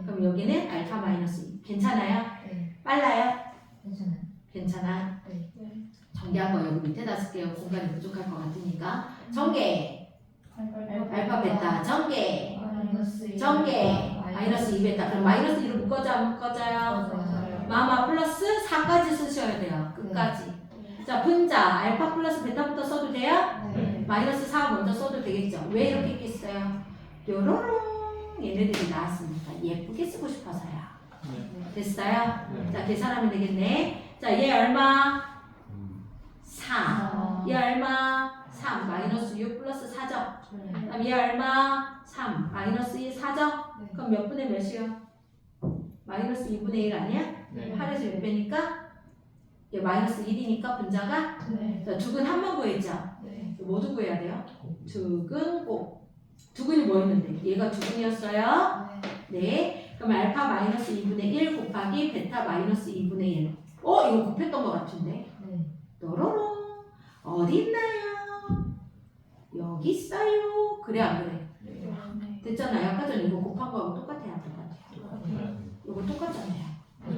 그럼 여기는 알파 마이너스 2. 괜찮아요? 네. 빨라요? 괜찮아요. 괜찮아? 네. 전개한 거 여기 밑에다 쓸게요. 공간이 부족할 것 같으니까. 전개. 알파 베타 전개. 전개. 마이너스 2베타. 그럼 마이너스 2를 묶어줘 안 묶어줘요? 마마 플러스 4까지 쓰셔야 돼요. 끝까지. 자, 분자 알파 플러스 베타부터 써도 돼요? 네. 마이너스 4 먼저 써도 되겠죠? 왜 이렇게 했겠어요? 뾰로롱 얘네들이 나왔으니까 예쁘게 쓰고 싶어서요. 됐어요? 자, 계산하면 되겠네. 자, 얘 얼마? 4. 얘 얼마? 3. 마이너스 6 플러스 4죠? 그럼 얘 얼마? 3. 마이너스 2 4죠? 그럼 몇 분의 몇이요? 마이너스 2분의 1 아니야? 8에서 6배니까 얘 마이너스 1이니까 분자가 자, 두근 한 번 구했죠? 모두 구해야 돼요. 두근 꼭. 두근이 뭐였는데? 얘가 두근이었어요? 네. 그럼 알파 마이너스 2분의 1 곱하기 베타 마이너스 2분의 1. 이거 곱했던 것 같은데? 또로롱. 어디 있나요? 여기 있어요. 그래 안 그래? 됐잖아요. 아까 전에 이거 곱한 거하고 똑같아요. 이거 똑같잖아요.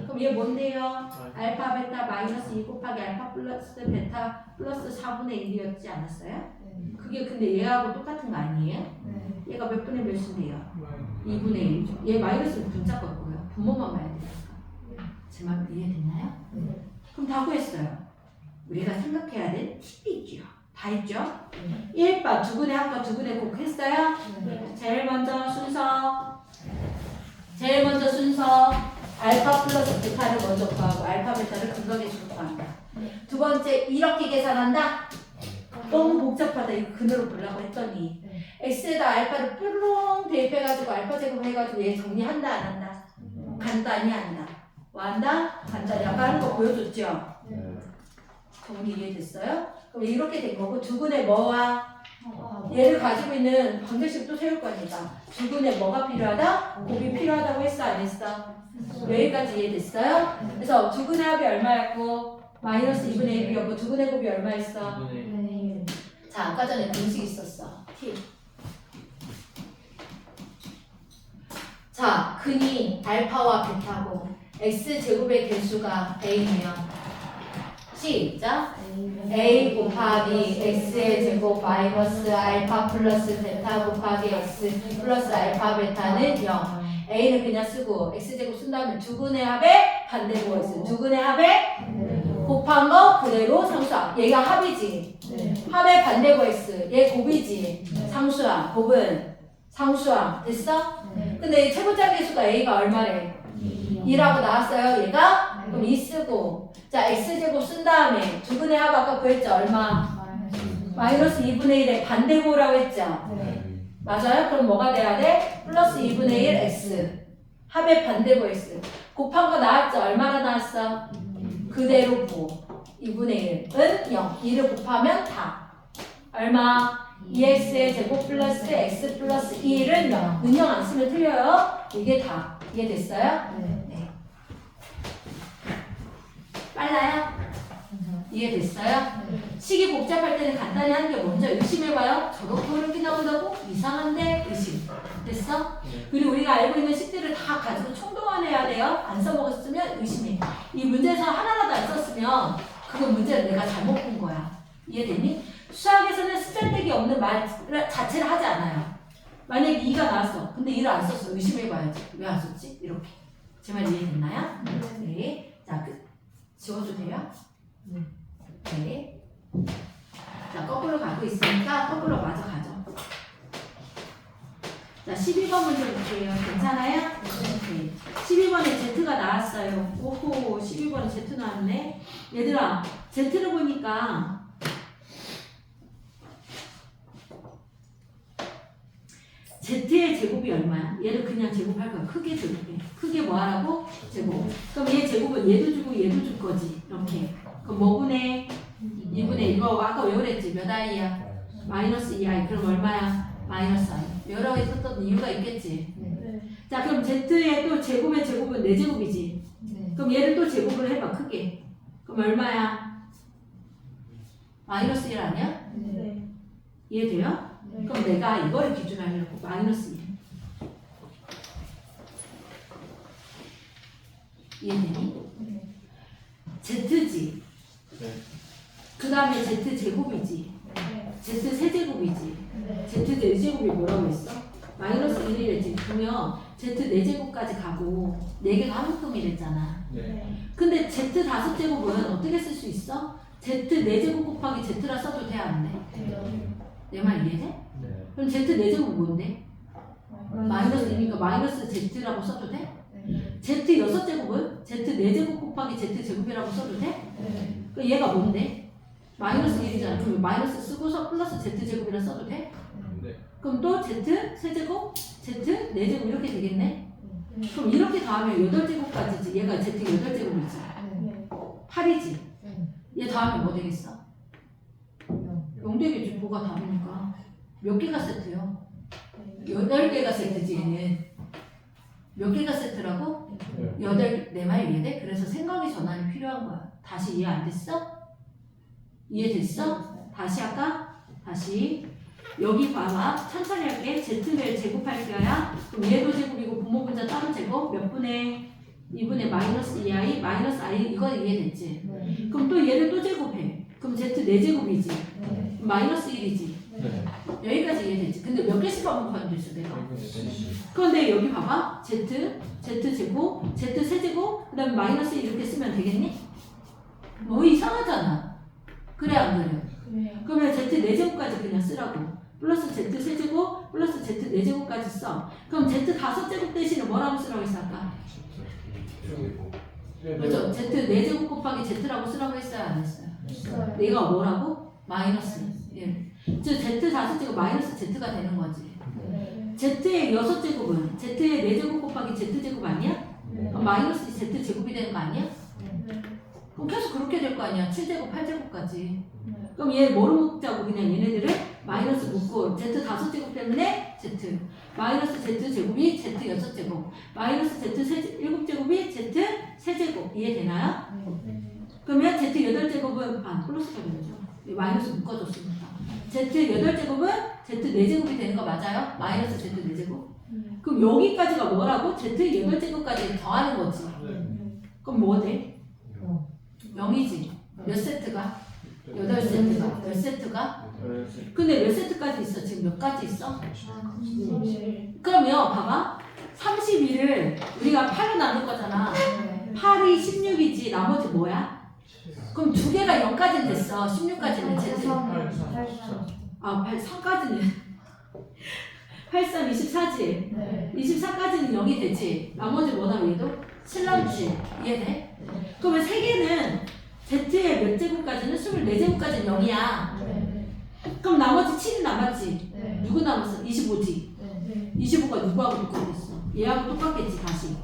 그럼 얘 뭔데요? 알파 베타 마이너스 2 곱하기 알파 플러스 베타 플러스 4분의 1이었지 않았어요? 그게 근데 얘하고 똑같은 거 아니에요? 얘가 몇 분의 몇인데요? 2분의 1이죠. 얘 마이너스는 분자 거고요. 분모만 봐야 되니까. 제 말 이해됐나요? 그럼 다 구했어요. 우리가 생각해야 될 팁이 있죠. 다 했죠? 1바 두근의 합과 두근의 곱 했어요? 제일 먼저 순서 알파 플러스 베타를 먼저 구하고 알파 베타를 근거계수로 구한다. 두 번째 이렇게 계산한다? 너무 복잡하다. 이거 근으로 보려고 했더니 x에다 알파를 뾰롱 대입해가지고 알파 제곱 해가지고 얘 정리한다 안 한다? 간단히 한다. 뭐 한다? 간단히 아까 하는 거 보여줬죠? 정리 이해됐어요? 그럼 이렇게 된 거고 두근의 뭐와 얘를 가지고 있는 방정식을 또 세울 거니까 두근의 뭐가 필요하다? 곱이 필요하다고 했어 안 했어? 여기까지 이해됐어요? 그래서 두근의 합이 얼마였고 마이너스 2분의 1이었고 두근의 곱이 얼마였어? 자, 아까 전에 공식 있었어. T. 자, 근이 알파와 베타고 x제곱의 개수가 a면 시작! a 곱하기 x의 제곱 마이너스 알파 플러스 베타 곱하기 x 플러스 알파 베타는 0. a는 그냥 쓰고 x제곱 쓴 다음에 두근의 합에 반대고 x 두근의 합에 곱한 거 그대로 상수함. 얘가 합이지. 합의 반대고 x. 얘 곱이지. 상수함. 곱은 상수함. 됐어? 근데 최고짜 계수가 a가 얼마래? 2라고 나왔어요. 얘가? 그럼 2 쓰고 자 x제곱 쓴 다음에 두근의 합 아까 구했죠? 얼마? 마이너스 2분의 1에 반대고라고 했죠? 맞아요? 그럼 뭐가 돼야 돼? 플러스 2분의 1 x 합의 반대고 x 곱한 거 나왔죠? 얼마나 나왔어? 그대로 고 2분의 1은 0 2를 곱하면 다 얼마? 2x의 제곱 플러스 x 플러스 2는 0 은영 안 쓰면 틀려요? 이게 다 이해됐어요? 네. 빨라요? 이해됐어요? 식이 복잡할 때는 간단히 하는 게 먼저 의심해봐요. 저렇게 어렵게 나온다고? 이상한데? 의심. 됐어? 그리고 우리가 알고 있는 식들을 다 가지고 총동원해야 돼요. 안 써먹었으면 의심해. 이 문제에서 하나라도 안 썼으면 그건 문제를 내가 잘못 본 거야. 이해되니? 수학에서는 쓰잘데기 없는 말 자체를 하지 않아요. 만약에 2가 나왔어. 근데 1을 안 썼어. 의심해봐야지. 왜 안 썼지? 이렇게. 제 말 이해됐나요? 네. 자, 지워도 돼요? 네. 자, 거꾸로 가고 있으니까 거꾸로 마저 가죠. 자, 12번 문제 볼게요. 괜찮아요? 네. 12번에 Z가 나왔어요. 오호, 12번에 Z 나왔네. 얘들아, Z를 보니까 Z의 제곱이 얼마야? 얘를 그냥 제곱할 거야. 크게 제곱해. 크게 뭐 하라고? 제곱. 그럼 얘 제곱은 얘도 주고 얘도 줄 거지. 이렇게. 그럼 뭐분의 2분의 이거 아까 왜 그랬지? 몇 i야? 마이너스 2i. 그럼 얼마야? 마이너스 i. 여러 개 썼던 이유가 있겠지. 자, 그럼 Z의 또 제곱의 제곱은 4제곱이지. 그럼 얘를 또 제곱을 해봐. 크게. 그럼 얼마야? 마이너스 1 아니야? 이해돼요? 그럼 내가 이걸 기준으로 하려고 마이너스 1. 이해되니? Z지. 그 다음에 Z 제곱이지. Z 세제곱이지. Z 4제곱이 뭐라고 했어? 마이너스 1이랬지. 그러면 Z 4제곱까지 가고 4개가 한묶음이랬잖아. 근데 Z 5제곱은 어떻게 쓸 수 있어? Z 4제곱 곱하기 Z라 써도 돼? 안 돼? 내 말 이해돼? 그럼 Z 4제곱은 뭔데? 마이너스 2니까 마이너스 Z라고 써도 돼? Z 6제곱은 Z 4제곱 곱하기 Z 제곱이라고 써도 돼? 그럼 얘가 뭔데? 마이너스 1이잖아. 그럼 마이너스 쓰고서 플러스 Z 제곱이라 써도 돼? 그럼 또 Z 세제곱, Z 4제곱 이렇게 되겠네? 그럼 이렇게 더하면 8제곱까지지. 얘가 Z 8제곱이지. 8이지. 얘 더하면 뭐 되겠어? 0 되겠지. 뭐가 답이니까. 몇 개가 세트요? 8개가 세트지 얘는. 몇 개가 세트라고? 8개. 내 말 이해돼? 그래서 생각의 전환이 필요한 거야. 다시 이해 안 됐어? 이해됐어? 다시 할까? 다시. 여기 봐봐. 천천히 할게. Z를 제곱할 거야. 그럼 얘도 제곱이고 분모분자 따로 제곱 몇 분의 2분의 마이너스 2i 마이너스 i 이거 이해됐지? 그럼 또 얘를 또 제곱해. 그럼 Z 4제곱이지. 마이너스 1이지. 여기까지 이해됐지? 근데 몇 개씩 반복하면 됐어 내가? 그런데 여기 봐봐. Z 제곱, Z 세제곱 그 다음에 마이너스 1 이렇게 쓰면 되겠니? 뭐 이상하잖아. 그래 안 그래? 그러면 Z 4제곱까지 그냥 쓰라고. 플러스 Z 세제곱 플러스 Z 4제곱까지 써. 그럼 Z 5제곱 대신에 뭐라고 쓰라고 했어 아까? 그렇죠? Z 4제곱 곱하기 Z라고 쓰라고 했어요 안 했어요? 얘가 뭐라고? 마이너스 1. 즉 Z 5제곱 마이너스 Z가 되는 거지. Z의 6제곱은 Z의 4제곱 곱하기 Z제곱 아니야? 그럼 마이너스 Z 제곱이 되는 거 아니야? 그럼 계속 그렇게 될 거 아니야. 7제곱 8제곱까지. 그럼 얘 뭐로 묶자고 그냥 얘네들을 마이너스 묶고 Z 5제곱 때문에 Z 마이너스 Z 제곱이 Z 6제곱 마이너스 Z 7제곱이 Z 세제곱 이해되나요? 그러면 Z 8제곱은 플러스가 되죠. 마이너스 묶어줬으니까 Z 8제곱은 Z 4제곱이 되는 거 맞아요? 마이너스 Z 4제곱 그럼 여기까지가 뭐라고? Z 8제곱까지 더하는 거지. 그럼 뭐 돼? 0이지. 몇 세트가? 8세트가. 몇 세트가? 근데 몇 세트까지 있어? 지금 몇 가지 있어? 그러면 봐봐. 31을 우리가 8로 나눌 거잖아. 8이 16이지. 나머지 뭐야? 그럼 두 개가 0까지는 됐어. 16까지는 Z. 3까지는 83, 24지. 24까지는 0이 되지. 나머지 뭐다 얘도? 7남지. 이해돼? 그러면 3개는 Z의 몇 제곱까지는 24제곱까지는 0이야. 그럼 나머지 7이 남았지. 누구 남았어? 25지. 25가 누구하고 똑같겠어? 얘하고 똑같겠지 다시.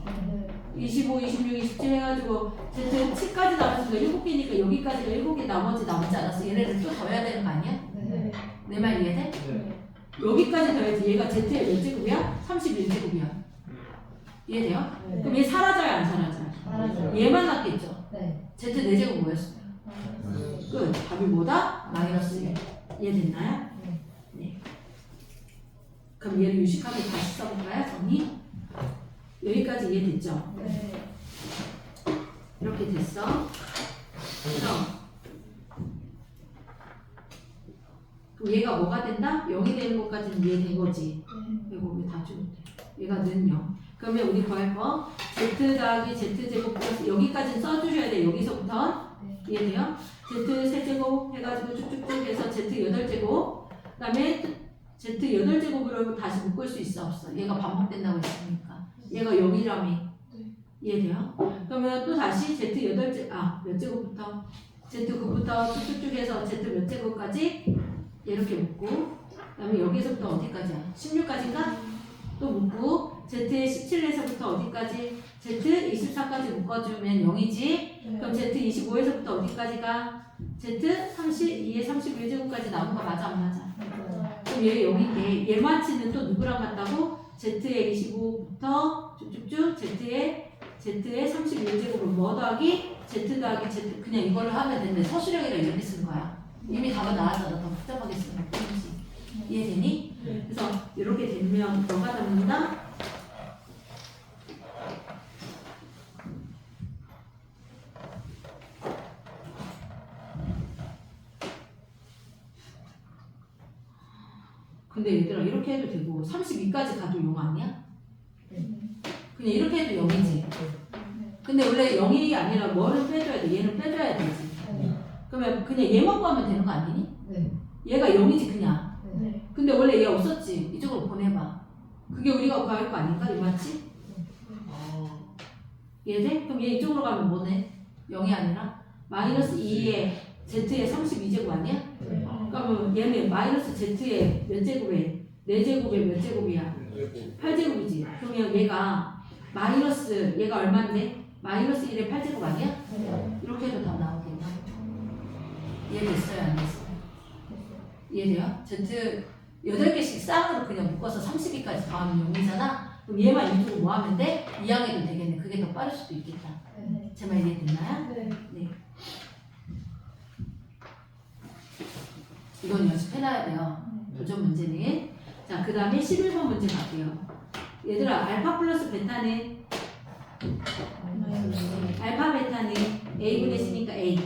25, 26, 27 해가지고 Z 7까지 남았으니까 7개니까 여기까지가 7개 나머지 남지 않았어. 얘네를 또 더해야 되는 거 아니야? 내 말 이해돼? 여기까지 더해야지. 얘가 Z의 몇 제곱이야? 31제곱이야. 이해돼요? 그럼 얘 사라져야 안 사라져요? 얘만 남겠죠? Z 4제곱 뭐였어요? 끝. 답이 뭐다? 마이너스 1. 이해됐나요? 네. 그럼 얘를 유식하게 다시 써볼까요? 정리? 여기까지 이해됐죠? 이렇게 됐어. 그럼 얘가 뭐가 된다? 0이 되는 것까지는 이해된 거지. 이거 왜 다 주면 돼? 얘가 는 0. 그러면 우리 구할 거 Z 더하기 Z 제곱 플러스 여기까지는 써주셔야 돼. 여기서부터 이해돼요? Z 세제곱 해가지고 쭉쭉쭉 해서 Z 8제곱 그 다음에 Z 8제곱으로 다시 묶을 수 있어 없어? 얘가 반복된다고 했으니까 얘가 0이라며. 이해돼요? 그러면 또 다시 Z 8제곱 몇 제곱부터? Z 9부터 쭉쭉쭉 해서 Z 몇 제곱까지 이렇게 묶고 그 다음에 여기서부터 어디까지야? 16까지인가? 또 묶고 Z에 17에서부터 어디까지? Z 24까지 묶어주면 0이지. 그럼 Z 25에서부터 어디까지가? Z 32에 31제곱까지 나온 거 맞아 안 맞아? 그럼 얘 0인데 얘 마치는 또 누구랑 같다고? Z에 25부터 쭉쭉쭉 Z에 31제곱을 뭐 더하기? Z 더하기 Z 그냥 이걸로 하면 되는데 서술형이라 이렇게 쓴 거야. 이미 답은 나왔잖아. 더 복잡하게 쓰는 거 뿐이지. 이해되니? 그래서 이렇게 되면 뭐가 됩니다? 근데 얘들아 이렇게 해도 되고 32까지 가도 0 아니야? 그냥 이렇게 해도 0이지. 근데 원래 0이 아니라 뭐를 빼줘야 돼? 얘는 빼줘야 되지. 그러면 그냥 얘만 구하면 되는 거 아니니? 얘가 0이지 그냥. 근데 원래 얘 없었지. 이쪽으로 보내봐. 그게 우리가 구할 거 아닌가? 이맞지? 얘네? 그럼 얘 이쪽으로 가면 뭐네? 0이 아니라 마이너스 2에 Z에 32제곱 아니야? 그러면 얘는 마이너스 Z에 몇 제곱에? 4제곱에 몇 제곱이야? 8제곱이지. 그러면 얘가 마이너스 얘가 얼마인데? 마이너스 1에 8제곱 아니야? 이렇게 해도 다 나오겠네. 이해됐어요? 안 됐어요? 이해돼요? Z 8개씩 쌍으로 그냥 묶어서 32까지 더하면 0이잖아? 그럼 얘만 이쪽으로 뭐 하면 돼? 2항해도 되겠네. 그게 더 빠를 수도 있겠다. 제 말 이해됐나요? 네. 이건 연습해놔야 돼요. 도전 문제는. 자, 그 다음에 11번 문제 갈게요. 얘들아, 알파 플러스 베타는? 알파 베타는 A분의 C니까 A.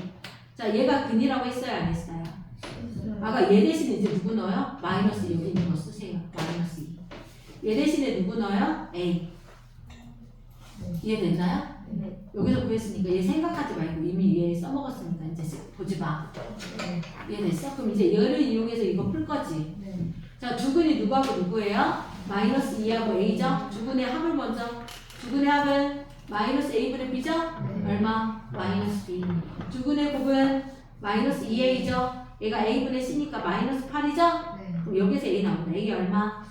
자, 얘가 근이라고 했어요? 안 했어요? 아까 얘 대신에 이제 누구 넣어요? 마이너스 여기 있는 거 쓰세요. 마이너스 2. 얘 대신에 누구 넣어요? A. 이해됐나요? 여기서 구했으니까 얘 생각하지 말고 이미 얘 써먹었으니까 이제 보지 마. 이해됐어? 그럼 이제 얘를 이용해서 이거 풀 거지. 자, 두근이 누구하고 누구예요? 마이너스 2하고 A죠? 두근의 합을 먼저. 두근의 합은 마이너스 A분의 B죠? 얼마? 마이너스 B. 두근의 곱은 마이너스 2A죠? 얘가 A분의 C니까 마이너스 8이죠? 그럼 여기서 A 나온다. 이게 얼마?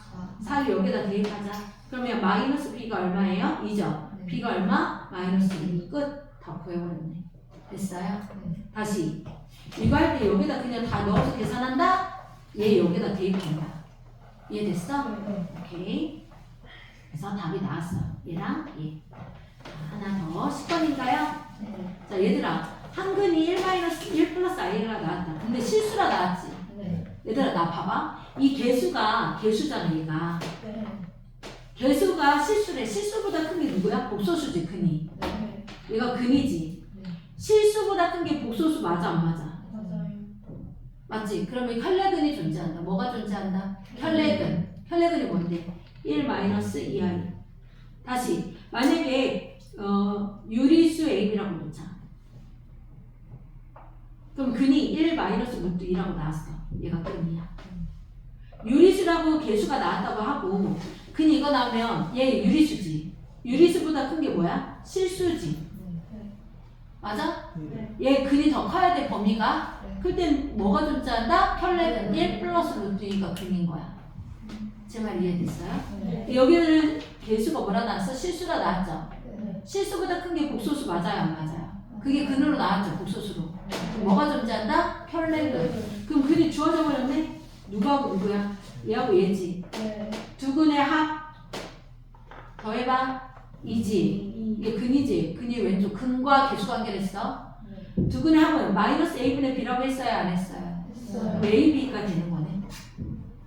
4를 여기다 대입하자. 그러면 마이너스 B가 얼마예요? 2죠? B가 얼마? 마이너스 2. 끝. 다 구해버렸네. 됐어요? 다시. 이거 할 때 여기다 그냥 다 넣어서 계산한다? 얘 여기다 대입한다. 이해됐어? 오케이. 그래서 답이 나왔어. 얘랑 얘. 하나 더. 10번인가요? 자, 얘들아. 한근이 1 플러스 i가 나왔다. 근데 실수라 나왔지? 얘들아, 나 봐봐. 이 개수가 개수잖아, 얘가. 개수가 실수래. 실수보다 큰 게 누구야? 복소수지, 근이. 얘가 근이지. 실수보다 큰 게 복소수 맞아, 안 맞아? 맞지? 그러면 혈례근이 존재한다. 뭐가 존재한다? 혈례근. 혈례근이 뭔데? 1-2i. 다시. 만약에 유리수 AB라고 놓자. 그럼 근이 1-2라고 나왔어. 얘가 근이야. 유리수라고 개수가 나왔다고 하고 근이 이거 나오면 얘 유리수지. 유리수보다 큰 게 뭐야? 실수지. 맞아? 얘 근이 더 커야 돼, 범위가. 그땐 뭐가 존재한다? 혈례근 1 플러스 루트 2가 근인 거야. 제 말 이해됐어요? 여기는 개수가 뭐라 나왔어? 실수라 나왔죠? 실수보다 큰 게 복소수 맞아요? 안 맞아요? 그게 근으로 나왔죠? 복소수로. 뭐가 존재한다? 혈례근. 그럼 근이 주어져 버렸네? 누구하고 누구야? 얘하고 얘지. 두 근의 합 더해봐. 이지. 이게 근이지. 근이 왼쪽. 근과 개수 관계를 했어. 두 근의 합은 마이너스 a분의 b라고 했어요? 안 했어요? a, b가 되는 거네.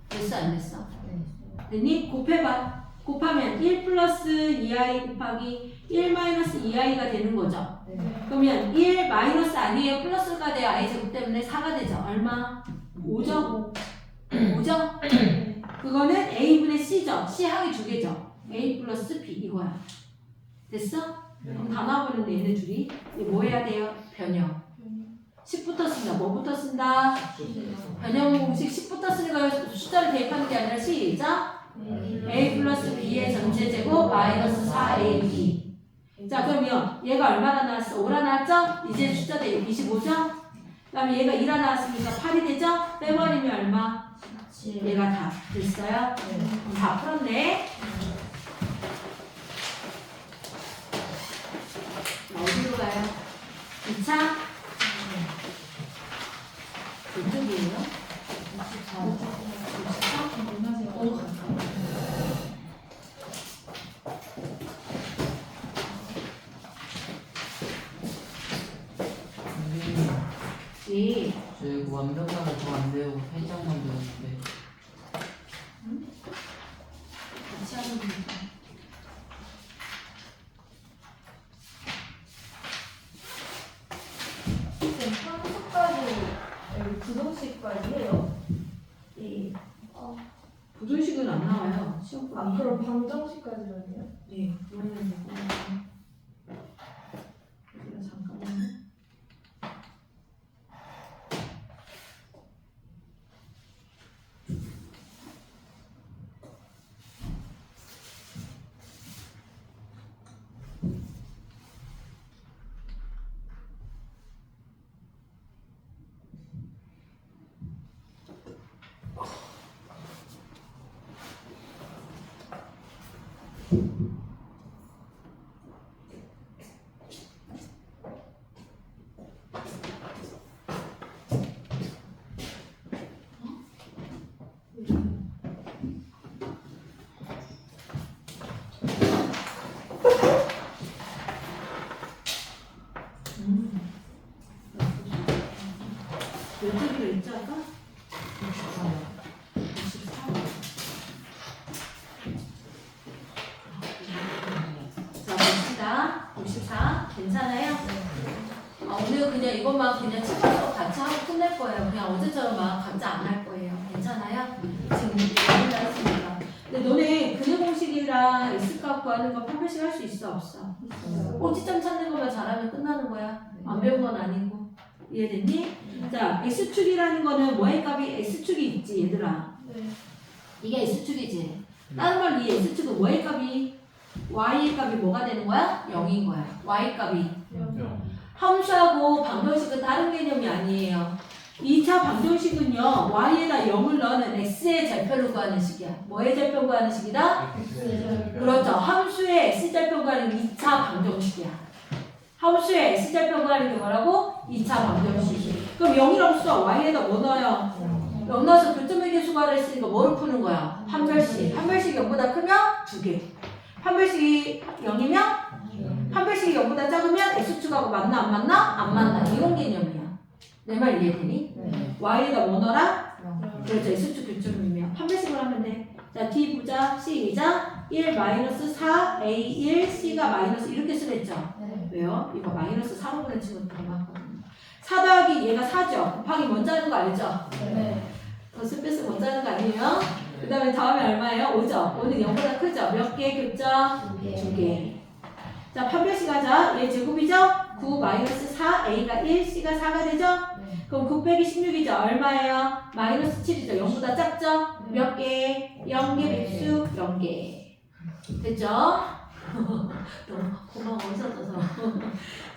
됐어? 안 됐어? 됐니? 곱해봐. 곱하면 1 플러스 2i 곱하기 1 마이너스 2i가 되는 거죠. 그러면 1 마이너스 아니에요? 플러스가 돼요. i 제곱 때문에 4가 되죠. 얼마? 5죠? 5죠? 그거는 a분의 c죠. c 항이 두 개죠. a 플러스 b 이거야. 됐어? 그럼 다 나와버렸네 얘네 둘이. 이제 뭐 해야 돼요? 변형. 10부터 쓴다. 뭐부터 쓴다? 변형 공식 10부터 쓰니까 숫자를 대입하는 게 아니라 시작. a 플러스 b의 전체 제곱 마이너스 4ab. 자, 그러면 얘가 얼마나 나왔어? 5라 나왔죠? 이제 숫자 대입 25죠? 그 다음에 얘가 2라 나왔으니까 8이 되죠? 빼버리면 얼마? 얘가 다 됐어요? 다 풀었네. 완벽하게 더 안 배우고 살짝만 배웠는데. 같이 하면 되니까. 쌤, 함수까지 여기 부동식까지 해요? 예. 부등식은 안 나와요. 시험 아, 그럼 방정식까지만 해요? 네, 그러면 되고. 여기가 잠깐만요. 몇 점이라 했죠, 아까? 64. 자, 봅시다. 64. 괜찮아요? 오늘 그냥 이것만 그냥 치면서 같이 하고 끝낼 거예요. 그냥 어제처럼 막 각자 안 할 거예요. 괜찮아요? 지금 이렇게 했습니다. 근데 너네 근해 공식이랑 S값 구하는 거 판별식 할 수 있어, 없어? 꼭지점 찾는 것만 잘하면 끝나는 거야. 안 배운 건 아니고. 이해됐니? 자, X축이라는 거는 뭐의 값이 X축이 있지, 얘들아. 네. 이게 X축이지. 다른 말로 이 X축은 뭐의 값이? Y의 값이 뭐가 되는 거야? 0인 거야. Y 값이. 함수하고 방정식은 다른 개념이 아니에요. 2차 방정식은요, Y에다 0을 넣는 X의 절편을 구하는 식이야. 뭐의 절편 구하는 식이다? 그렇죠. 함수의 X절편 구하는 2차 방정식이야. 함수의 X절편 구하는 게 뭐라고? 2차 방정식. 그럼 0이라고 써. Y에다 뭐 넣어요? 0 넣어서 교점의 개수가 했으니까 뭐를 푸는 거야? 판별식. 판별식이 0보다 크면 2개. 판별식이 0이면? 판별식이 0보다 작으면 X축하고 맞나 안 맞나? 안 맞나. 이런 개념이야. 내 말 이해되니? 네. Y에다 뭐 넣어라? 그렇죠. X축 교점이면 판별식을 하면 돼. 자, D 보자. 시작. 1 마이너스 4 A 1 C가 마이너스 이렇게 쓰랬죠. 네. 왜요? 이거 마이너스 4로 보낸 친구는 더 많거든요. 4 더하기 얘가 4죠. 곱하기 먼저 하는 거 알죠? 네. 더스 빼서 먼저 하는 거 아니에요? 그 다음에 다음에 얼마예요? 5죠. 5는 0보다 크죠? 몇 개 교점? 2개. 자, 판별식 하자. 얘 제곱이죠? 9 마이너스 4 A가 1 C가 4가 되죠? 네. 그럼 9 빼기 16이죠? 얼마예요? 마이너스 7이죠? 0보다 작죠? 몇 개? 0개 백수 0개. 됐죠? 너무 고마워하셔서.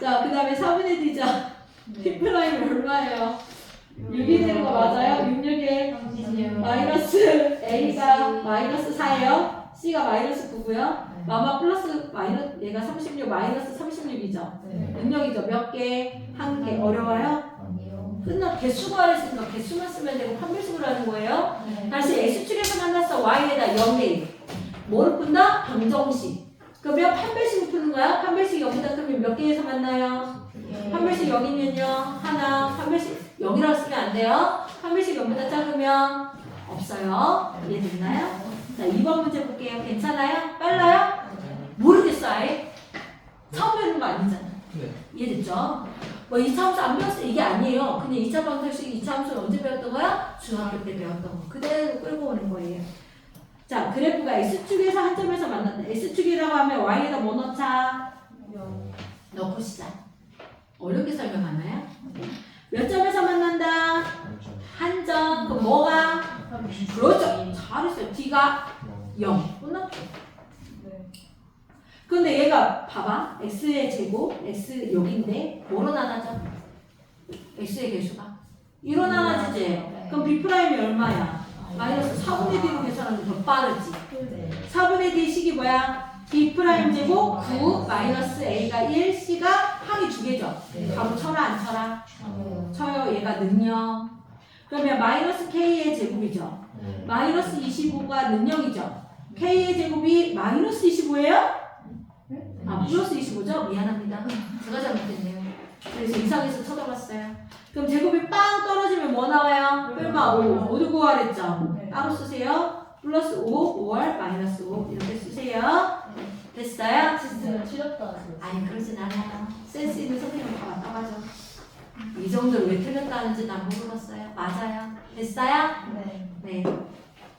자, 그 다음에 4분의 D죠? P'이 얼마예요? 6이 되는 거 맞아요? 6, 6에 마이너스 A가 마이너스 4예요? C가 마이너스 9고요. 마마 플러스 마이너스 얘가 36 마이너스 36이죠. 능력이죠. 몇 개? 한 개. 어려워요? 끝나 개수 구하랬으니까 개수만 쓰면 되고 판별식으로 하는 거예요. 다시 X축에서 만났어. Y에다 0개. 뭐를 푼다? 방정식. 그러면 판별식을 푸는 거야. 판별식이 0보다 크면 몇 개에서 만나요? 판별식 0이면요. 하나. 판별식 0이라고 쓰면 안 돼요. 판별식 0보다 작으면 없어요. 이해됐나요? 자, 2번 문제 볼게요. 괜찮아요? 빨라요? 모르겠어, 아예? 처음 배우는 거 아니잖아. 네. 이해됐죠? 뭐 2차 함수 안 배웠어? 이게 아니에요. 그냥 2차 방정식, 2차 함수는 언제 배웠던 거야? 중학교 때 배웠던 거. 그대로 끌고 오는 거예요. 자, 그래프가 X축에서 한 점에서 만난다. X축이라고 하면 Y에다 뭐 넣자? 넣고 시작. 어렵게 설명하나요? 몇 점에서 만난다? 한 점. 그럼 뭐가? 그렇죠. 잘했어요. D가 0. 끝났죠. 근데 얘가 봐봐. X의 제곱, X 여기인데 뭐로 나눠져? X의 개수가 1로 나눠지지? 그럼 B'이 얼마야? 마이너스 4분의 D로 계산하면 더 빠르지. 4분의 D 식이 뭐야? B' 제곱 9 마이너스 A가 1, C가 항이 2개죠. 바로 쳐라 안 쳐라? 쳐요. 얘가 능력. 그러면 마이너스 K의 제곱이죠. 마이너스 25가 능력이죠. K의 제곱이 마이너스 25예요? 아 플러스 25죠? 미안합니다. 제가 잘못했네요. 그래서 이상해서 쳐다봤어요. 그럼 제곱이 빵 떨어지면 뭐 나와요? 뿔마 5. 모두 구하랬죠? 네. 따로 쓰세요. 플러스 5, 5월, 마이너스 5 이렇게 쓰세요. 됐어요? 진짜 틀렸다. 아니 그러진 않아요. 센스 있는 선생님은 다 맞다고 하죠. 이 정도로 왜 틀렸다는지 난 모르겠어요. 맞아요. 됐어요? 네. 네.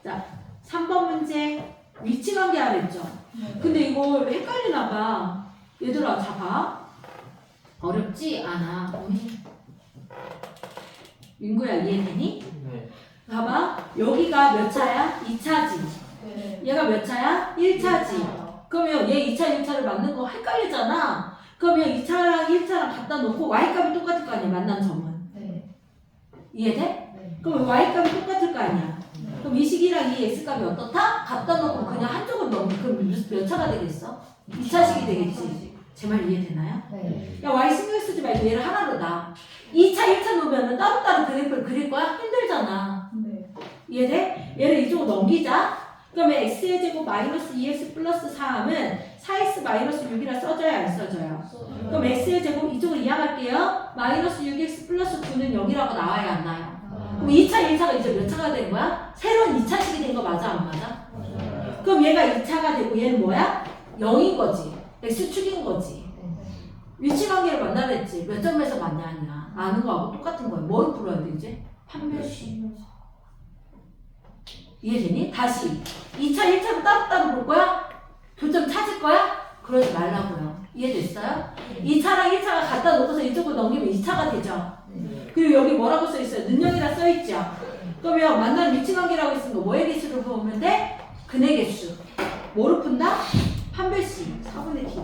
자, 3번 문제 위치 관계 하랬죠? 네. 근데 이거 헷갈리나 봐. 얘들아, 자 봐. 어렵지 않아. 민구야, 이해되니? 네. 봐봐. 여기가 몇 차야? 2차지. 네. 얘가 몇 차야? 1차지. 그러면 얘 2차, 1차를 맞는 거 헷갈리잖아. 그러면 2차랑 1차랑 갖다 놓고 y값이 똑같을 거 아니야, 만난 점은. 네. 이해돼? 네. 그럼 y값이 똑같을 거 아니야. 그럼 이 식이랑 이 x값이 어떻다? 갖다 놓고 그냥 한쪽을 넘기. 그럼 몇 차가 되겠어? 2차식이 되겠지. 제 말 이해되나요? 네. 야, y 신경 쓰지 말고 얘를 하나로 놔. 2차, 1차 놓으면 따로따로 그래프를 그릴 거야? 힘들잖아. 네. 이해돼? 얘를 이쪽으로 넘기자. 그러면 x의 제곱 마이너스 2x 플러스 4하면 4x 마이너스 6이라 써줘야 안 써줘요? 그럼 x의 제곱 이쪽으로 이항할게요. 마이너스 6x 플러스 9는 0이라고 나와야 안 나요? 그럼 2차, 1차가 이제 몇 차가 된 거야? 새로운 2차식이 된 거 맞아, 안 맞아? 그럼 얘가 2차가 되고 얘는 뭐야? 0인 거지. x축인 거지. 위치 관계를 만나랬지. 몇 점에서 만나 아니라. 아는 거하고 똑같은 거야. 뭘 풀어야 돼, 이제? 판별식. 이해되니? 다시. 2차, 1차로 따로따로 볼 거야? 교점 찾을 거야? 그러지 말라고요. 이해됐어요? 2차랑 1차가 갖다 놓고서 이쪽으로 넘기면 2차가 되죠. 그리고 여기 뭐라고 써있어요? 능력이라 써있죠. 그러면 만난 위치 관계라고 있으면 뭐의 개수를 보면 돼? 근의 개수. 뭐로 푼다? 판별식. 4분의 D.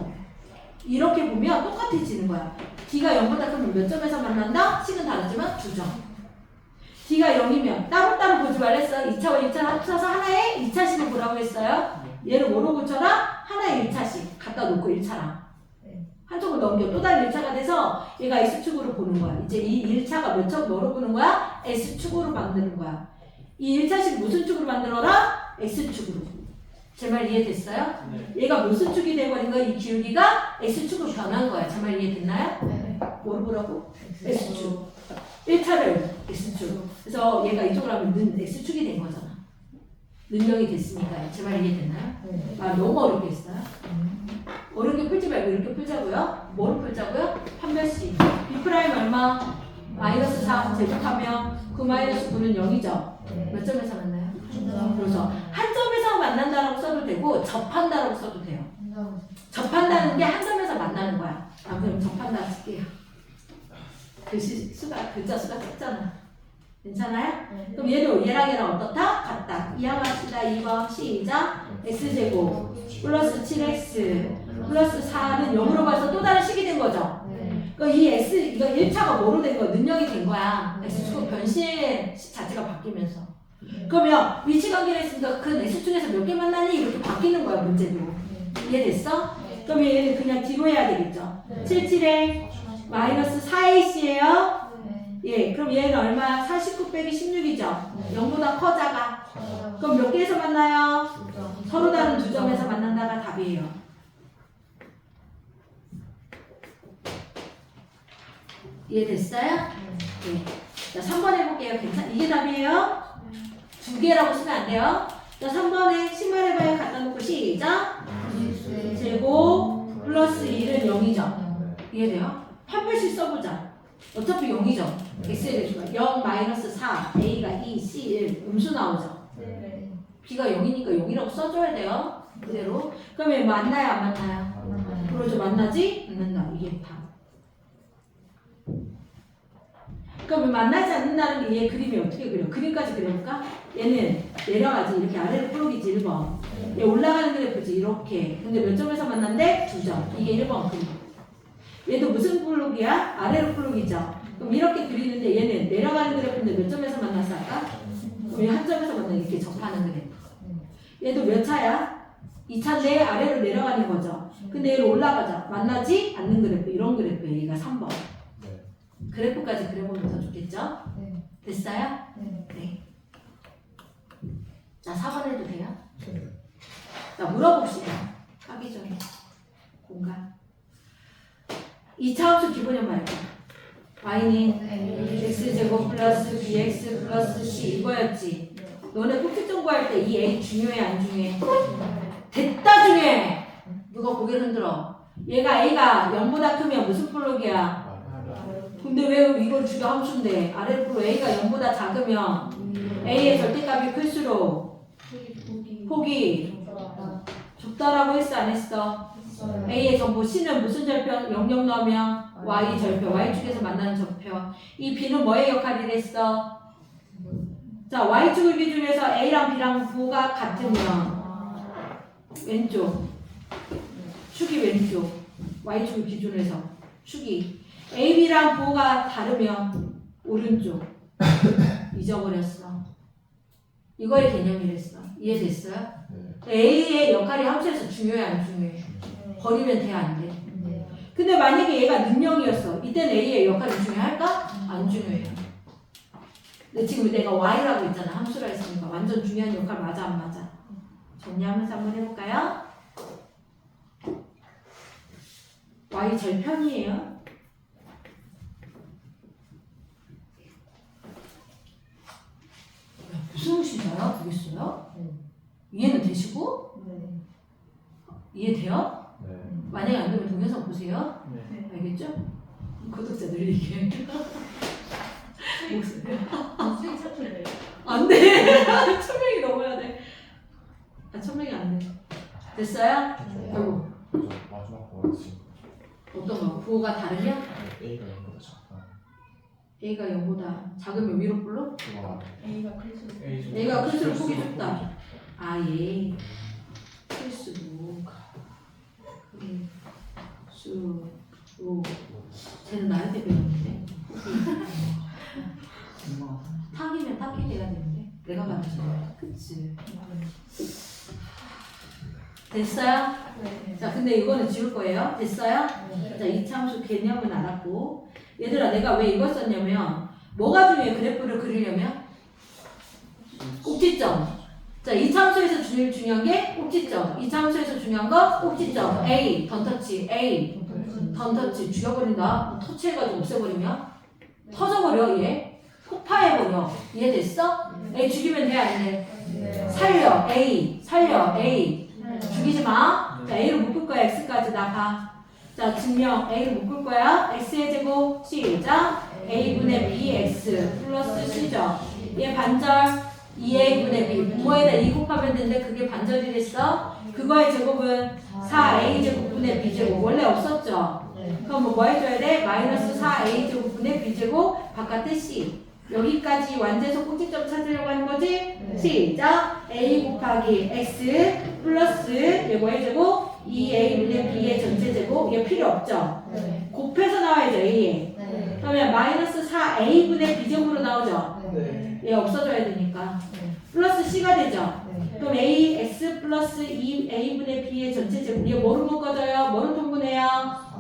이렇게 보면 똑같아지는 거야. D가 0보다 크면 몇 점에서 만난다? 식은 다르지만 2점. D가 0이면 따로따로 보지 말랬어. 2차와 1차를 합쳐서 하나의 2차식을 보라고 했어요. 얘를 뭐로 고쳐라? 하나의 1차식. 갖다 놓고 1차랑. 한쪽을 넘겨 또 다른 1차가 돼서 얘가 S축으로 보는 거야. 이제 이 1차가 몇 척 뭐로 보는 거야? S축으로 만드는 거야. 이 1차식 무슨 축으로 만들어라? X축으로. 제 말 이해됐어요? 네. 얘가 무슨 축이 돼버린 거야? 이 기울기가 X축으로 변한 거야. 제 말 이해됐나요? 네. 뭐로 보라고? X축. 1차를 X축. 그래서 얘가 이쪽으로 하면 는 X축이 된 거잖아. 능력이 됐으니까요. 제 말 이해됐나요? 네. 아, 너무 어렵게 했어요? 어렵게 풀지 말고 이렇게 풀자고요. 뭐로 풀자고요? 판별식. B 프라임 얼마? 마이너스 4 제곱하면 그 마이너스 9는 0이죠. 몇 점에서 만나요? 그래서 한 점에서 만난다라고 써도 되고 접한다라고 써도 돼요. 접한다는 게 한 점에서 만나는 거야. 아, 그럼 접한다 쓸게요. 글자 수가 적잖아. 괜찮아요? 그럼 얘랑 얘랑 어떻다? 같다. 이항합시다. 2번 시작. x제곱 플러스 7x 플러스 4는 0으로 봐서 또 다른 식이 된 거죠. 그러니까 이 x 이거 1차가 뭐로 된 거야? 능력이 된 거야. x축 변신 자체가 바뀌면서. 그러면 위치 관계를 했으니까 그 x축에서 몇 개 만나니 이렇게 바뀌는 거야 문제도. 이해됐어? 그럼 얘는 그냥 뒤로 해야 되겠죠. 77에 마이너스 4ac예요. 예, 그럼 얘는 얼마? 49 빼기 16이죠. 0보다 커 작아. 그럼 몇 개에서 만나요? 서로 다른 두 점에서 만난다가 답이에요. 이해됐어요? 네. 자, 3번 해볼게요. 이게 답이에요? 두 개라고 쓰면 안 돼요. 자, 3번에 신발해봐요. 갖다 놓고 시작. 제곱 플러스 1은 0이죠. 이해돼요? 판별식 써보자. 어차피 0이죠. x에 대해서 0 마이너스 4 a가 2 c 1 음수 나오죠. b가 0이니까 0이라고 써줘야 돼요. 그대로. 그러면 만나요 안 만나요? 그러죠. 만나지? 안 만나. 이게 답. 그러면 만나지 않는다는 게 얘 그림이 어떻게 그려? 그림까지 그려볼까? 얘는 내려가지. 이렇게 아래로 플로기지 1번. 얘 올라가는 그래프지 이렇게. 근데 몇 점에서 만난대? 2점. 이게 1번 그림. 얘도 무슨 블록이야? 아래로 블록이죠. 그럼 이렇게 그리는데 얘는 내려가는 그래프인데 몇 점에서 만나서 할까? 그럼 얘 한 점에서 만나 이렇게 접하는 그래프. 얘도 몇 차야? 2차인데 아래로 내려가는 거죠. 근데 얘를 올라가자. 만나지 않는 그래프. 이런 그래프예요. 얘가 3번. 그래프까지 그려보면 더 좋겠죠? 됐어요? 네. 자, 4번 해도 돼요? 자, 물어봅시다. 하기 전에. 공간. 2차 함수 기본형 말고 y는 x제곱 플러스 bx 플러스 c 이거였지. 너네 꼭지점 구할 때 이 a 중요해 안 중요해? 됐다 중요해. 누가 고개를 흔들어. 얘가 a가 0보다 크면 무슨 플록이야? 근데 왜 이걸 주요 함수인데 아랫부로 a가 0보다 작으면 a의 절대값이 클수록 폭이 좁다라고 했어 안 했어? a의 전부 c는 무슨 절편? 00 넣으면 y 절편, y축에서 만나는 절편. 이 b는 뭐의 역할이 됐어? 자, y축을 기준해서 a랑 b랑 부호가 같으면 왼쪽 축이 왼쪽 y축을 기준해서 축이 ab랑 부호가 다르면 오른쪽 잊어버렸어. 이거의 개념이랬어. 이해됐어요? a의 역할이 함수에서 중요해 안 중요해? 버리면 돼 안 돼? 근데 만약에 얘가 능력이었어. 이때는 a의 역할이 중요할까? 안 중요해요. 근데 지금 내가 y라고 했잖아. 함수라 했으니까 완전 중요한 역할 맞아 안 맞아? 정리하면서 한번 해볼까요? y 절편이에요. 무슨 시자야? 되겠어요? 이해는 되시고? 이해돼요? 만약에 안 되면 동영상 보세요. 알겠죠? 구독자 늘리게. 안 돼. 1000명이 넘어야 돼. 1000명이 안 돼. 됐어요? 아이고. 마지막 거였지. 어떤 거? 부호가 다르면? A가 0보다 작다. A가 0보다 작으면 위로 불러? 그거 A가 클수록 폭이 좁다. 아, 예. 클수록. 클수록. 쟤는 나한테 배웠는데. 탁이면 탁이 돼야 되는데. 내가 말했잖아. 그치. 됐어요? 자, 근데 이거는 지울 거예요. 됐어요? 자, 이차함수 개념은 알았고. 얘들아, 내가 왜 이걸 썼냐면, 뭐가 중요해? 그래프를 그리려면? 꼭지점. 자, 이차함수에서 중요한 게 꼭지점. 이차함수에서 중요한 거 꼭지점. A, 던터치. A, 던터치. 죽여버린다. 터치해가지고 없애버리면? 터져버려, 얘. 폭파해버려. 이해됐어? A 죽이면 돼, 안 돼? 살려. A, 살려. A. 죽이지 마. 자, A를 묶을 거야. X까지 나 봐. 자, 증명. A를 묶을 거야. X의 제곱 시작. A분의 BX 플러스 C죠. 얘 반절 2A분의 B. 뭐에다 2 곱하면 되는데 그게 반절이 됐어. 그거의 제곱은 4A 제곱분의 B 제곱. 원래 없었죠. 그럼 뭐 해줘야 돼? 마이너스 4A 제곱분의 B 제곱 바깥에 C. 여기까지 완제소 꼭지점 찾으려고 하는 거지? 시작! A 곱하기 X 플러스 얘 뭐의 제곱? 2A분의 B의 전체 제곱. 얘 필요 없죠? 곱해서 나와야죠, A에. 그러면 마이너스 4A분의 B 제곱으로 나오죠? 얘 없어져야 되니까. 플러스 C가 되죠? 그럼 AX 플러스 2A분의 B의 전체 제곱. 얘 뭐로 묶어져요? 뭐로 통분해요?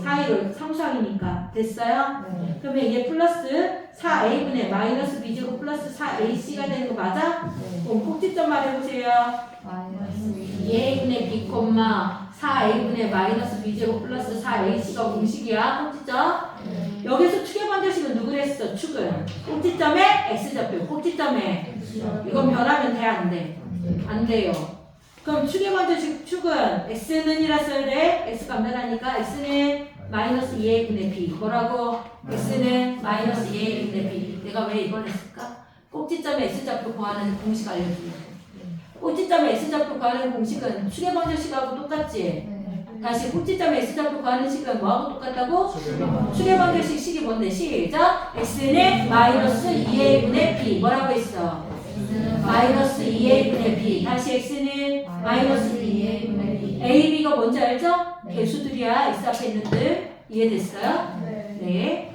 사이로 상수항이니까. 됐어요? 그러면 이게 플러스 4A분의 마이너스 B제곱 플러스 4AC가 되는 거 맞아? 그럼 꼭지점 말해보세요. 2A분의 B, 4A분의 마이너스 B제곱 플러스 4AC가 공식이야. 꼭지점. 여기서 축의 반절식은 누구를 했어? 축은. 꼭지점에 X좌표. 꼭지점에. 이건 변하면 돼? 안 돼? 안 돼요. 그럼 축의 반절식 축은 X는이라 써야 돼. X가 변하니까 X는 마이너스 2A분의 B. 뭐라고? X는 마이너스 2A분의 B. 내가 왜 이걸 했을까? 꼭지점에 X좌표 구하는 공식 알려주려고. 꼭지점에 X좌표 구하는 공식은 축의 방정식하고 똑같지? 다시 꼭지점에 X좌표 구하는 식은 뭐하고 똑같다고? 축의 방정식 식이 뭔데? 시작! X는 마이너스 2A분의 B. 뭐라고 했어? 마이너스 2A분의 B. 다시 X는 마이너스 2A분의 B. A, B가 뭔지 알죠? 개수들이야. X 앞에 있는 들. 이해됐어요? 네.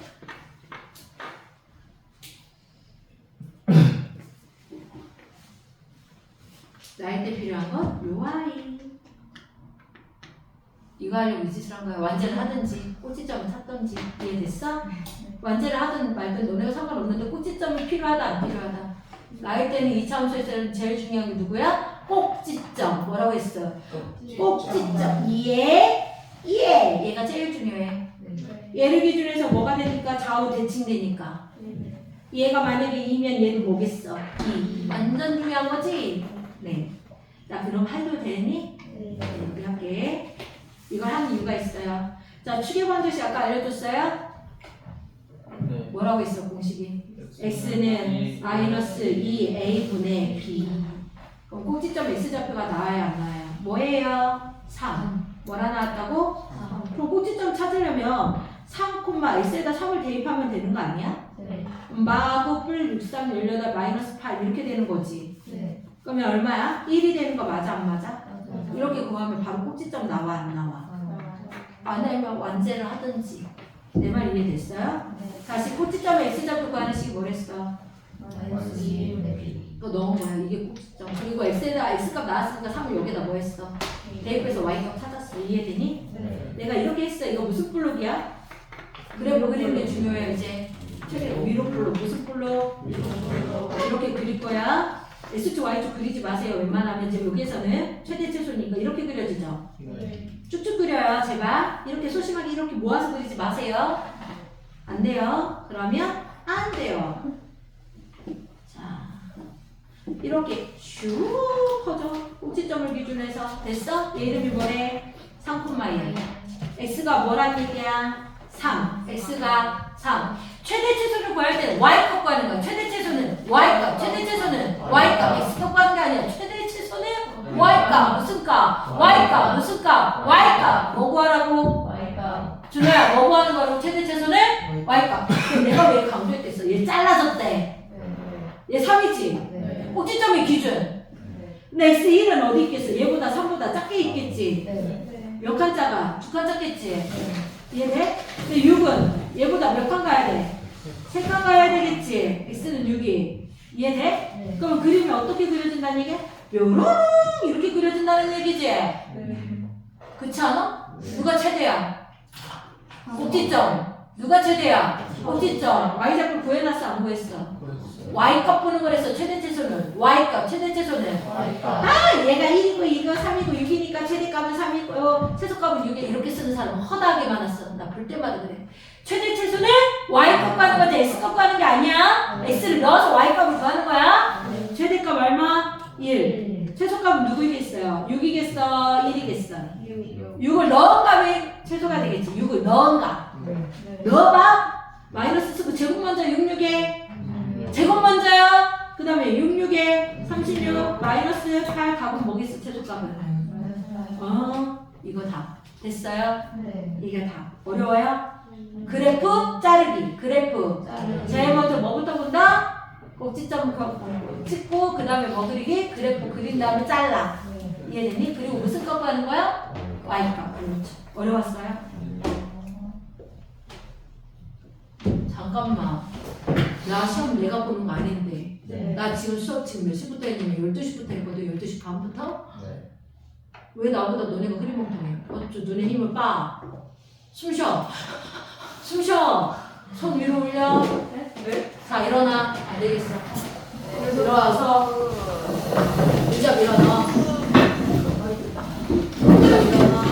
나한테 필요한 건 요 Y. 이거 하려고 이 짓을 한 거야. 완제를 하든지 꼭지점을 찾든지. 이해됐어? 완제를 하든 말든 너네가 상관없는데 꼭지점이 필요하다 안 필요하다. 나일 때는 2차 함수에서는 제일 중요한 게 누구야? 꼭지점. 뭐라고 했어? 꼭지점. 얘가 제일 중요해. 얘를 기준해서 뭐가 되니까 좌우 대칭되니까. 얘가 만약에 2면 얘는 뭐겠어? 2. 완전 중요한 거지? 네. 자, 그럼 해도 되니? 네, 우리 할게. 이거 한 이유가 있어요. 자, 축의 방정식 아까 알려줬어요? 네. 뭐라고 했어, 공식이? x는 마이너스 2a분의 b. 그럼 꼭지점 x좌표가 나와야 안 나와요? 뭐예요? 3. 뭐라 나왔다고? 그럼 꼭지점 찾으려면 3,x에다 3을 대입하면 되는 거 아니야? 네. 마하고 뿔 63, 18, 마이너스 8 이렇게 되는 거지. 네. 그러면 얼마야? 1이 되는 거 맞아 안 맞아? 맞아요. 이렇게 구하면 바로 꼭지점 나와 안 나와? 아, 아니면 완제를 하든지. 내 말 이해됐어요? 네. 다시 꼭지점에 x좌표 구하는 식이 뭐랬어? 마이너스 2분의 b. 또 넣은 거야. 이게 꼭지점. 그리고 x에다 x값 나왔으니까 3을 여기다 뭐 했어? 대입해서 y값 찾았어. 이해되니? 네. 내가 이렇게 했어. 이거 무슨 블록이야? 그래프 그리는 게 중요해요. 이제 최대 위로 블록 무슨 블록? 이렇게 그릴 거야. S축 Y축 그리지 마세요. 웬만하면 이제 여기에서는 최대 최소니까 이렇게 그려지죠. 네. 쭉쭉 그려요. 제발 이렇게 소심하게 이렇게 모아서 그리지 마세요. 안 돼요. 그러면 안 돼요. 자, 이렇게 슉 퍼져. 꼭지점을 기준해서 됐어? 얘 이름이 뭐래? 3,1. X가 뭐란 얘기야? 3. X가 3. 최대 최소를 구할 때는 Y값 구하는 거야. 최대 최소는 Y값. 최대 최소는 Y값. X값 구하는 게 아니야. 최대 최소는 Y값. 무슨 값? Y값. 무슨 값? Y값. 뭐 구하라고? y가 준호야, 뭐 구하는 거라고? 최대 최소는 Y값. 근데 내가 왜 강조했겠어? 얘 잘라졌대. 네. 얘 3이지? 네. 꼭지점의 기준. 근데 X1은 어디 있겠어? 얘보다 3보다 작게 있겠지? 네. 몇 칸 작아? 2칸 작겠지? 이해돼? 근데 6은 얘보다 몇 칸 가야 돼? 3칸 가야 되겠지? X는 6이. 이해돼? 네. 그럼 그림이 어떻게 그려진다는 얘기야? 뾰롱 이렇게 그려진다는 얘기지? 그렇지 않아? 누가 최대야? 꼭지점. 누가 최대야? 꼭지점. Y좌표 구해놨어? 안 구했어? Y값 보는 거랬어. 최대 최소는 Y값. 최대 최소는 y가 아 얘가 1이고 이거 3이고 6이니까 최대값은 3이고 최소값은 6이 이렇게 쓰는 사람 허다하게 많았어. 나 볼 때마다 그래. 최대 최소는 Y값 구하는 거지 X값 구하는 게 아니야. X를 넣어서 Y값을 구하는 거야. 최대값 얼마? 1. 최소값은 누구이겠어요? 6이겠어? 1이겠어? 6을 넣은 값이 최소가 되겠지. 6을 넣은 값. 넣어봐. 마이너스 쓰고 제곱 먼저 66에 제곱 먼저요. 그 다음에 66에 36 마이너스 8 값은 뭐겠어? 최소값은 이거 다 됐어요? 네. 이게 다 어려워요? 그래프 자르기 그래프 제일 먼저 뭐부터 본다? 꼭지점 찍고 그 다음에 뭐 그리기? 그래프 그린 다음에 잘라. 이해되니? 그리고 무슨 값 하는 거야? Y값. 그렇죠. 어려웠어요? 잠깐만. 나 시험 내가 보는 거 아닌데. 네. 나 지금 수업 지금 몇 시부터 했냐면 12시부터 했거든. 12시 반부터? 네. 왜 나보다 너네가 흐리 멍텅해? 어쩌 눈에 힘을 빠. 숨 쉬어. 숨 쉬어. 손 위로 올려. 네? 자 일어나. 안 되겠어. 일어나서 의자 밀어넣어. 의자 밀어넣어.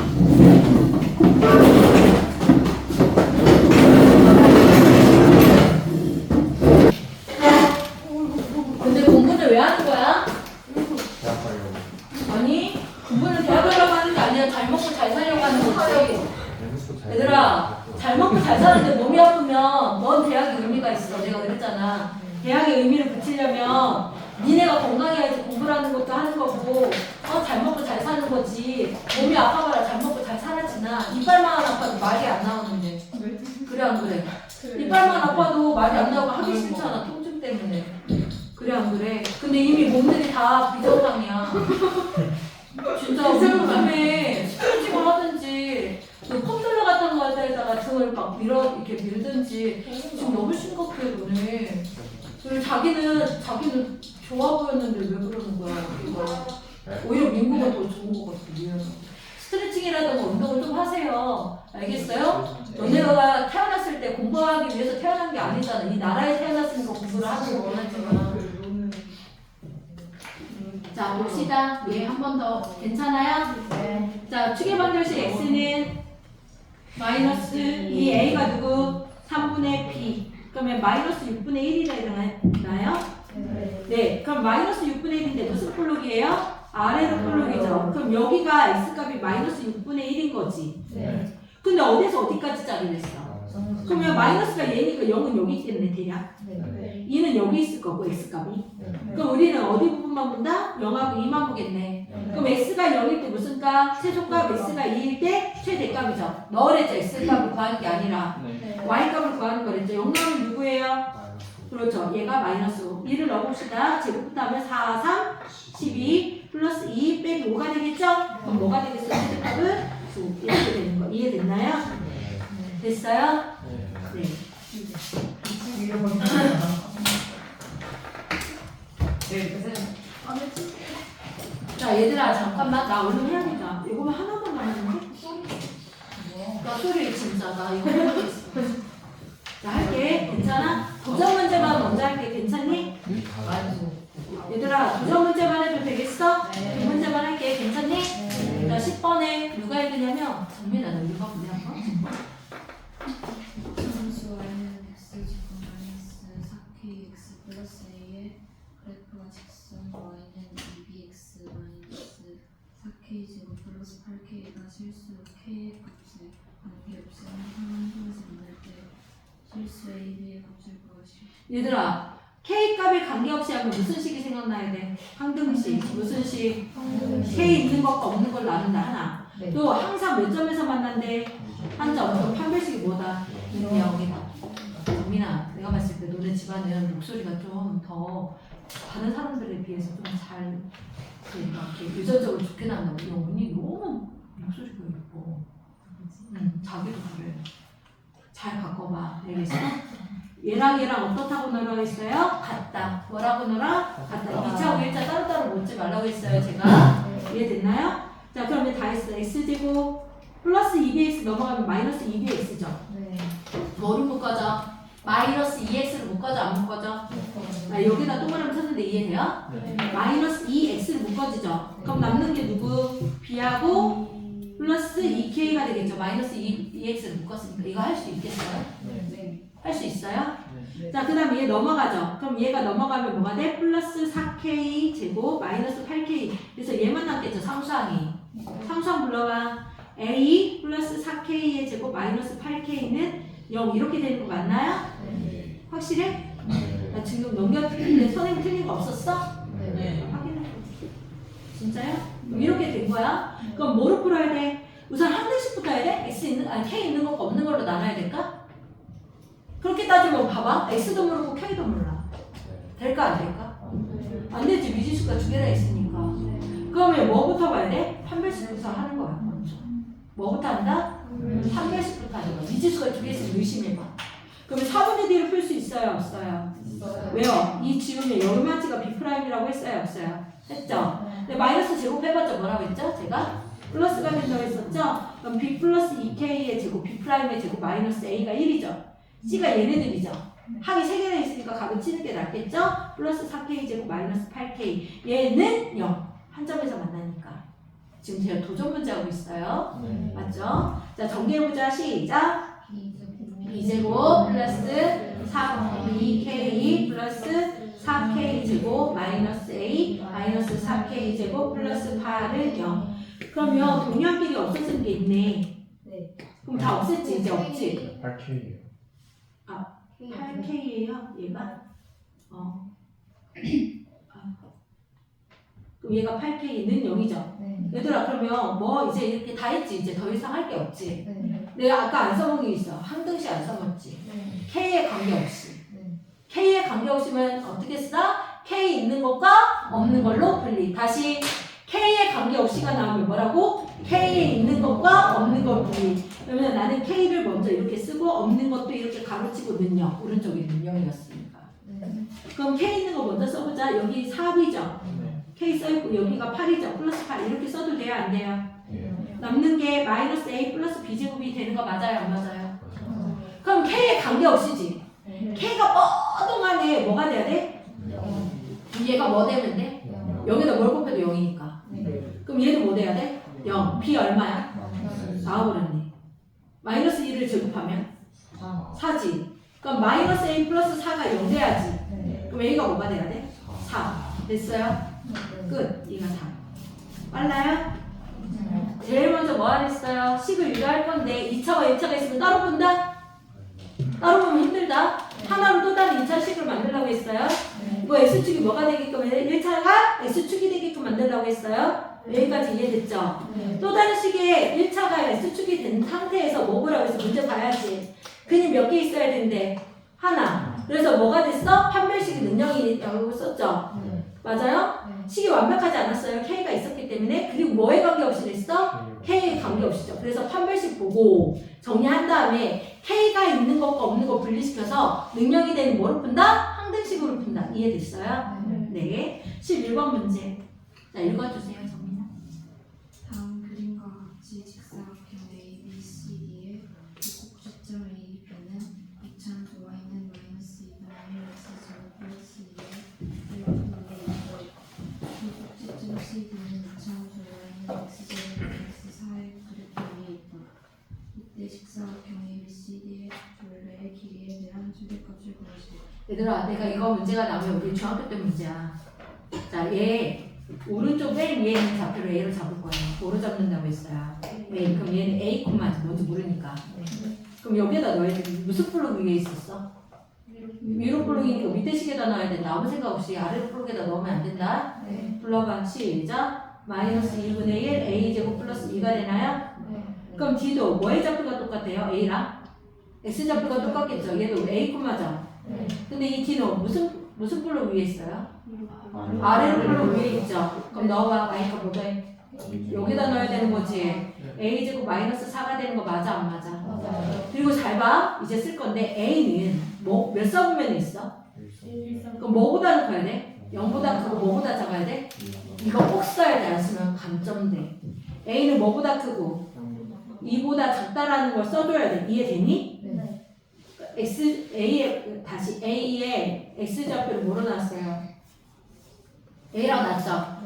근데 공부는 왜 하는 거야? 대학가려고. 아니 공부는 대학하려고 하는 게 아니라 잘 먹고 잘 살려고 하는 거지. 얘들아 잘 먹고 잘 사는데 몸이 아프면 넌 대학의 의미가 있어. 내가 그랬잖아. 대학의 의미를 붙이려면 니네가 건강해야지 공부를 하는 것도 하는 거고 잘 먹고 잘 사는 거지. 몸이 아파봐라 잘 먹고 잘 살아지나. 이빨만 아파도 말이 안 나오는데. 그래 안 그래? 이빨만 아파도 말이 안 나오고 하기 싫잖아. 통증 때문에. 그래 안 그래? 근데 이미 몸들이 다 비정상이야. 진짜 요즘에 스트레칭을 하든지 그 컴퓨터 같은 거에다가 등을 막 이렇게 밀든지 지금 너무 심각해 너네. 그리고 자기는 좋아 보였는데 왜 그러는 거야? 우리가. 오히려 민구가 더 좋은 것 같아. 미안해. 스트레칭이라든가 운동을 좀 하세요. 알겠어요? 너네가 태어났을 때 공부하기 위해서 태어난 게 아니잖아. 이 나라에 태어났으니까 공부를 하는 거 원하지만. 자 봅시다. 예, 한 번 더. 괜찮아요? 네. 자 축의 방정식 x는 마이너스 이 a가 누구? 3분의 b. 그러면 마이너스 6분의 1이라 일어나요? 네. 그럼 마이너스 6분의 1인데 무슨 폴록이에요? 아래로 폴록이죠. 그럼 여기가 x값이 마이너스 6분의 1인 거지. 네. 근데 어디서 어디까지 짜리를 했어? 그러면 마이너스가 얘니까 0은 여기 있겠네 대략. 2는 여기 있을 거고 x값이. 그럼 우리는 어디 부분만 본다? 0하고 2만 보겠네. 그럼 x가 0일 때 무슨 값? 최소값 x가 2일 때 최대값이죠. 넣으랬죠. x값을 구하는 게 아니라 네. y값을 구하는 거랬죠. 0 나오면 누구예요? 마이너스. 그렇죠. 얘가 마이너스 5. 2를 넣어봅시다. 제곱부터 하면 4, 3, 12 플러스 2 빼기 5가 되겠죠? 그럼 뭐가 되겠어요? 최대값은 9. 이렇게 되는 거. 이해됐나요? 됐어요? 네. 네. 자 얘들아 잠깐만 나 얼른 해야겠다. 이거만 하나만 남았는데? 나 소리 진짜 나 이거 해야겠어. 자 할게. 괜찮아? 도전 문제만 먼저 할게. 괜찮니? 얘들아 도전 문제만 해도 되겠어? 두 문제만 할게. 괜찮니? 자 10번에 누가 해드냐면 정민아 너 이거 보내 한번. 함수 y는 x제곱 마이너스 4kx 플러스 a의 그래프와 직선 y는 2bx 마이너스 4k제곱 플러스 8k가 실수 k의 값에 관계없이 항상 함수에서 만날 때 실수 a, b의 값을 구하시오. 얘들아 K 값에 관계없이 하면 무슨 식이 생각나야 돼? 항등식. 무슨 식? K 있는 것과 없는 걸 나눈다 하나. 또 항상 몇 점에서 만난대? 한 점. 그럼 판별식이 뭐다? 0이다. 정민아, 내가 봤을 때 너네 집안은 목소리가 좀 더 다른 사람들에 비해서 좀 잘 이렇게 유전적으로 좋게 나온다. 우리 어머니 너무 목소리가 예뻐. 자기도 그래. 잘 바꿔봐. 알겠어? 얘랑 얘랑 어떻다고 놀라고 했어요? 같다. 뭐라고 놀아? 같다. 2차하고 1차 따로따로 놓지 말라고 했어요. 제가. 이해됐나요? 자, 그러면 다 했어. x제곱 플러스 2bx 넘어가면 마이너스 2bx죠. 뭐를 묶어줘? 마이너스 2x를 묶어줘? 안 묶어줘? 여기다 동그라미 쳤는데 이해돼요? 네. 마이너스 2x를 묶어지죠. 그럼 남는 게 누구? b하고 플러스 2k가 되겠죠. 마이너스 2x를 묶었으니까. 이거 할 수 있겠어요? 할 수 있어요? 네. 자, 그 다음에 얘 넘어가죠. 그럼 얘가 넘어가면 뭐가 돼? 플러스 4k 제곱 마이너스 8k. 그래서 얘만 남겠죠. 상수항이. 상수항 불러봐. a 플러스 4k의 제곱 마이너스 8k는 0 이렇게 되는 거 맞나요? 확실해? 나 지금 넘겼는데 선생님 틀린 거 없었어? 확인해. 진짜요? 이렇게 된 거야? 그럼 뭐로 풀어야 돼? 우선 한 대씩부터 해야 돼? x 있는, 아니 k 있는 거과 없는 걸로 나눠야 될까? 그렇게 따지면 봐봐. x도 모르고 k도 몰라. 될까 안 될까? 안 되지. 미지수가 두 개나 있으니까. 그러면 뭐부터 봐야 돼? 판별식부터 하는 거야. 먼저. 뭐부터 한다? 판별식부터 하는 거야. 미지수가 두 개 있으면 의심해봐. 그러면 4분의 D를 풀 수 있어요? 없어요? 왜요? 이 지우면 여기만치가 B'이라고 했어요? 없어요? 했죠? 근데 마이너스 제곱해봤자 뭐라고 했죠? 제가? 플러스가 된다고 했었죠? 그럼 B 플러스 2K의 제곱, B'의 제곱 마이너스 A가 1이죠? C가 얘네들이죠? 항이 3개나 있으니까 값을 치는 게 낫겠죠? 플러스 4K 제곱 마이너스 8K 얘는 0 한 점에서 만나니까 지금 제가 도전 문제 하고 있어요. 맞죠? 자 정리해보자. 시작. B제곱 플러스 2K 플러스 4K 제곱 마이너스 A 마이너스 4K 제곱 플러스 8은 0. 그러면 동량끼리 없어지는 게 있네. 그럼 다 없앴지? 이제 없지? 8K예요. 8K예요 얘가? 그럼 얘가 8K는 0이죠? 얘들아 그러면 뭐 이제 이렇게 다 했지? 이제 더 이상 할 게 없지? 내가 아까 안 써먹은 게 있어. 항등식 안 써먹지? K에 관계없이. K에 관계없이면 어떻게 써? K 있는 것과 없는 걸로 분리. 다시 K에 관계없이가 나오면 뭐라고? K에 있는 것과 없는 걸 분리. 그러면 나는 K를 먼저 이렇게 쓰고 없는 것도 이렇게 가로치고 는요. 오른쪽이 는영이었으니까. 그럼 K 있는 거 먼저 써보자. 여기 4B죠? K 써있고 여기가 8이죠? 플러스 8 이렇게 써도 돼요? 안 돼요? 남는 게 마이너스 A 플러스 B제곱이 되는 거 맞아요? 안 맞아요? 그럼 K에 관계없이지? K가 뻗어가네 뭐가 돼야 돼? 얘가 뭐 되면 돼? 여기다 뭘 곱해도 0이니까. 그럼 얘도 뭐 돼야 돼? 0. B 얼마야? 나와버렸네. 마이너스 1을 제곱하면 4. 4지. 그럼 마이너스 a 플러스 4가 0 돼야지. 네. 그럼 a가 뭐가 돼야 돼? 4. 됐어요? 끝. 이가 4. 빨라요? 제일 먼저 뭐 하랬어요? 식을 유도할 건데 2차와 1차가 있으면 따로 본다? 따로 보면 힘들다. 하나로 또 다른 2차 식을 만들려고 했어요. 뭐 x축이 뭐가 되게끔 1차가 x축이 되게끔 만들려고 했어요. 여기까지 이해됐죠? 또 다른 식의 1차가 x축이 된 상태에서 뭐 보라고 해서 문제 봐야지. 근이 몇 개 있어야 된대? 하나. 그래서 뭐가 됐어? 판별식의 능력이라고 썼죠? 맞아요? 식이 완벽하지 않았어요. K가 있었기 때문에. 그리고 뭐에 관계없이 됐어? K에 관계없이죠. 그래서 판별식 보고 정리한 다음에 K가 있는 것과 없는 거 분리시켜서 능력이 되는 뭐로 푼다? 항등식으로 푼다. 이해됐어요? 네. 11번 문제. 자, 읽어주세요, 정민아. 다음 그림과 같이 직사각형 ABCD의 꼭지점 AB는 이차함수 y는 마이너스 2분의 1 x제곱 플러스 2의 1분의 2고 이 꼭지점 CD는 이차함수 y는 x제곱 플러스 4의 그래프 위에 있다. 이때 직사각형 ABCD의 둘레의 길이에 대한 최대값을 구하시오. 얘들아, 내가 이거 문제가 나오면 우리 중학교 때 문제야. 자, 얘 오른쪽 맨 위에 있는 좌표를 A로 잡을 거예요. 뭐로 잡는다고 했어요? A. 그럼 얘는 A 콤마지 뭔지 모르니까. 그럼 여기에다 넣어야 돼. 무슨 블록 위에 있었어? 위로 블록이니까 밑에 식에다 넣어야 된다. 아무 생각 없이 아래로 블록에다 넣으면 안 된다. 불러봐. 시작. 마이너스 2분의 1 A제곱 플러스 2가 되나요? 그럼 D도 뭐의 좌표가 똑같아요? A랑? X 좌표가 똑같겠죠? 얘도 A 콤마죠? 근데 이 D는 무슨 블록 위에 있어요? 아래로 블록 위에 있죠? 그럼 넣어봐. 마이너스 뭐가 해? 여기다 넣어야 되는 거지. A제곱 마이너스 4가 되는 거 맞아 안 맞아? 그리고 잘 봐. 이제 쓸 건데 A는 뭐 몇 서브면에 있어? 그럼 뭐보다 커야 돼? 0보다 크고 뭐보다 작아야 돼? 이거 꼭 써야 돼. 안 쓰면 감점돼. A는 뭐보다 크고 2보다 작다라는 걸 써줘야 돼. 이해되니? A의 X좌표를 뭐로 놨어요? A라고 놨죠?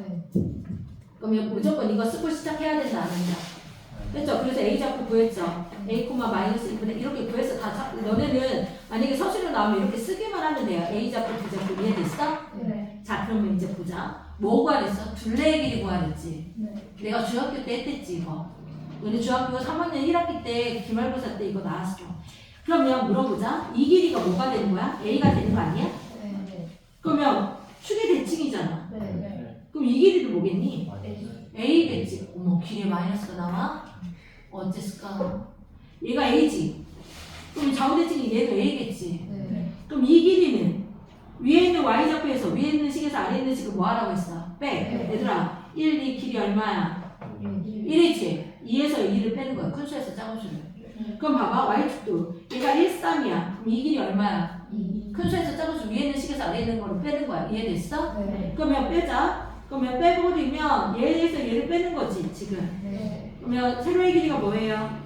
그러면 무조건 이거 쓰고 시작해야 된다, 안 된다? 됐죠? 그래서 A좌표 구했죠? A, 마이너스 2분의 이렇게 구해서 너네는 만약에 서술로 나오면 이렇게 쓰기만 하면 돼요. A좌표, B좌표 이해됐어? 자, 그러면 이제 보자. 뭐 구하랬어? 둘레의 길이 구하랬지? 내가 중학교 때 했댔지, 이거. 우리 중학교 3학년 1학기 때 기말고사 때 이거 나왔어. 그러면 물어보자. 이 길이가 뭐가 되는 거야? A가 되는 거 아니야? 그러면 축의 대칭이잖아. 그럼 이 길이도 뭐겠니? A겠지. 어머, 길이에 마이너스가 나와? 어째을까? 얘가 A지. 그럼 좌우대칭이 얘도 A겠지. 그럼 이 길이는 위에 있는 Y좌표에서 위에 있는 식에서 아래에 있는 식을 뭐 하라고 했어? 빼. 얘들아, 1, 2 길이 얼마야? 1이지. 2에서 2를 빼는 거야. 큰 수에서 작은 수를. 그럼 봐봐. Y축도 얘가 1, 3이야. 그럼 이 길이 얼마야? 큰 수에서 작은 수 위에 있는 식에서 아래에 있는 거를 빼는 거야. 이해됐어? 그러면 빼자. 그러면 빼버리면 얘에서 얘를 빼는 거지 지금. 그러면 세로의 길이가 뭐예요?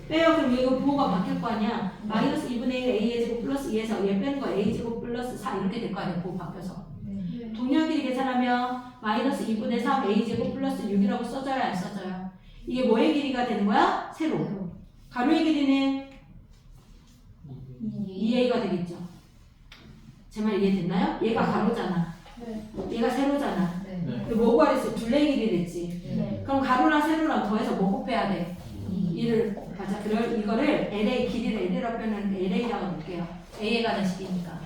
빼요. 그럼 이거 부호가 바뀔 거 아니야. 마이너스 2분의 1 A의 제곱 플러스 2에서 얘 빼는 거 A 제곱 플러스 4 이렇게 될 거 아니야. 부호 바뀌어서. 동량 길이 계산하면 마이너스 2분의 3 A 제곱 플러스 6이라고 써줘야 안 써줘요? 이게 뭐의 길이가 되는 거야? 세로. 가로의 길이는 2A가 되겠죠. 제 말 이해됐나요? 얘가 가로잖아. 얘가 세로잖아. 그리고 뭐 구하랬어? 둘레 길이 됐지. 그럼 가로랑 세로랑 더해서 뭐 곱해야 돼? 2를 곱하자. 이거를 LA 길이를 L이라고 표현하는데 LA라고 넣을게요. A에 가는 식이니까.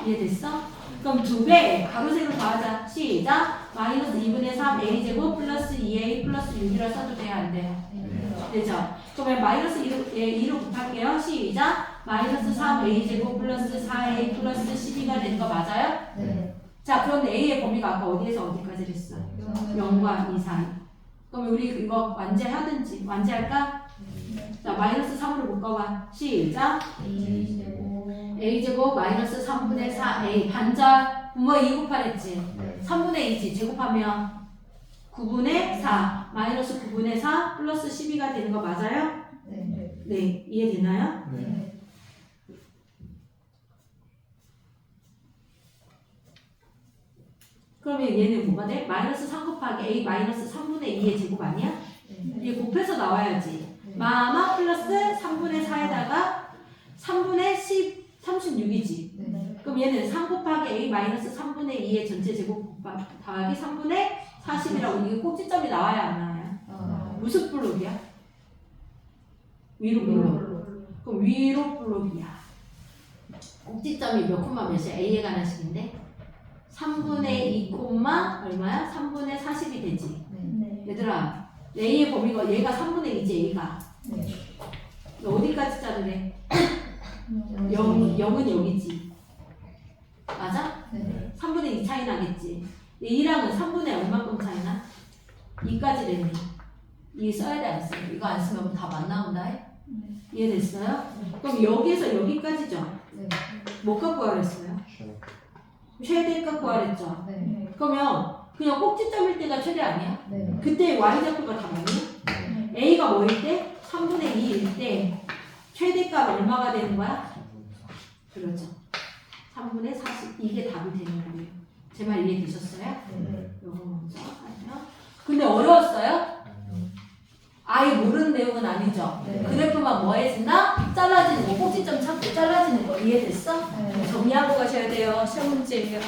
이해됐어? 그럼 2배 가로 세로 더하자. 시작. 마이너스 2분의 3 A제곱 플러스 2A 플러스 6이라 써도 돼요? 안 돼요? 되죠? 그러면 마이너스 2로 곱할게요. 시작. 마이너스 3 A제곱 플러스 4A 플러스 12가 되는 거 맞아요? 자, 그런데 A의 범위가 아까 어디에서 어디까지 됐어? 0과 2 사이. 그럼 우리 이거 완제하든지 완제할까? 자, 마이너스 3으로 묶어봐. 시작. A제곱 마이너스 3분의 4A 반절 분모 2 곱하랬지? 3분의 2지. 제곱하면 9분의 4 마이너스 9분의 4 플러스 12가 되는 거 맞아요? 네. 이해되나요? 그러면 얘는 뭐가 돼? 마이너스 3 곱하기 A 마이너스 3분의 2의 제곱 아니야? 이게 곱해서 나와야지. 마마 플러스 3분의 36이지. 네. 그럼 얘는 3 곱하기 a 마이너스 3분의 2의 전체 제곱 더하기 3분의 40이라고 이게 꼭지점이 나와야 안 나와요? 무슨 블록이야? 위로 블록. 그럼 위로 블록이야. 꼭지점이 몇 콤마 몇이야? a에 관한 식인데 3분의 2 콤마 얼마야? 3분의 40이 되지. 얘들아 a의 범위가 얘가 3분의 2지 a가. 너 어디까지 자르래? 0은 여기지. 맞아? 3분의 2 차이 나겠지. 2랑은 3분의 얼마큼 차이 나? 2까지 됐네. 이 써야 돼, 안 써야 돼? 이거 안 쓰면 답 안 나온다 해? 이해됐어요? 그럼 여기에서 여기까지죠? 뭐 갖고 하랬어요? 최대값 구하랬죠? 그러면 그냥 꼭지점일 때가 최대 아니야? 그때 y좌표가 다 뭐니? a가 뭐일 때? 3분의 2일 때 최대값 얼마가 되는 거야? 그렇죠. 3분의 40 이게 답이 되는 거예요. 제 말 이해되셨어요? 요거 먼저 하면 근데 어려웠어요? 아예 모르는 내용은 아니죠? 그래프만 뭐 해준다? 잘라지는 거 꼭지점 찾고 잘라지는 거 이해됐어? 정리하고 가셔야 돼요. 시험 문제예요.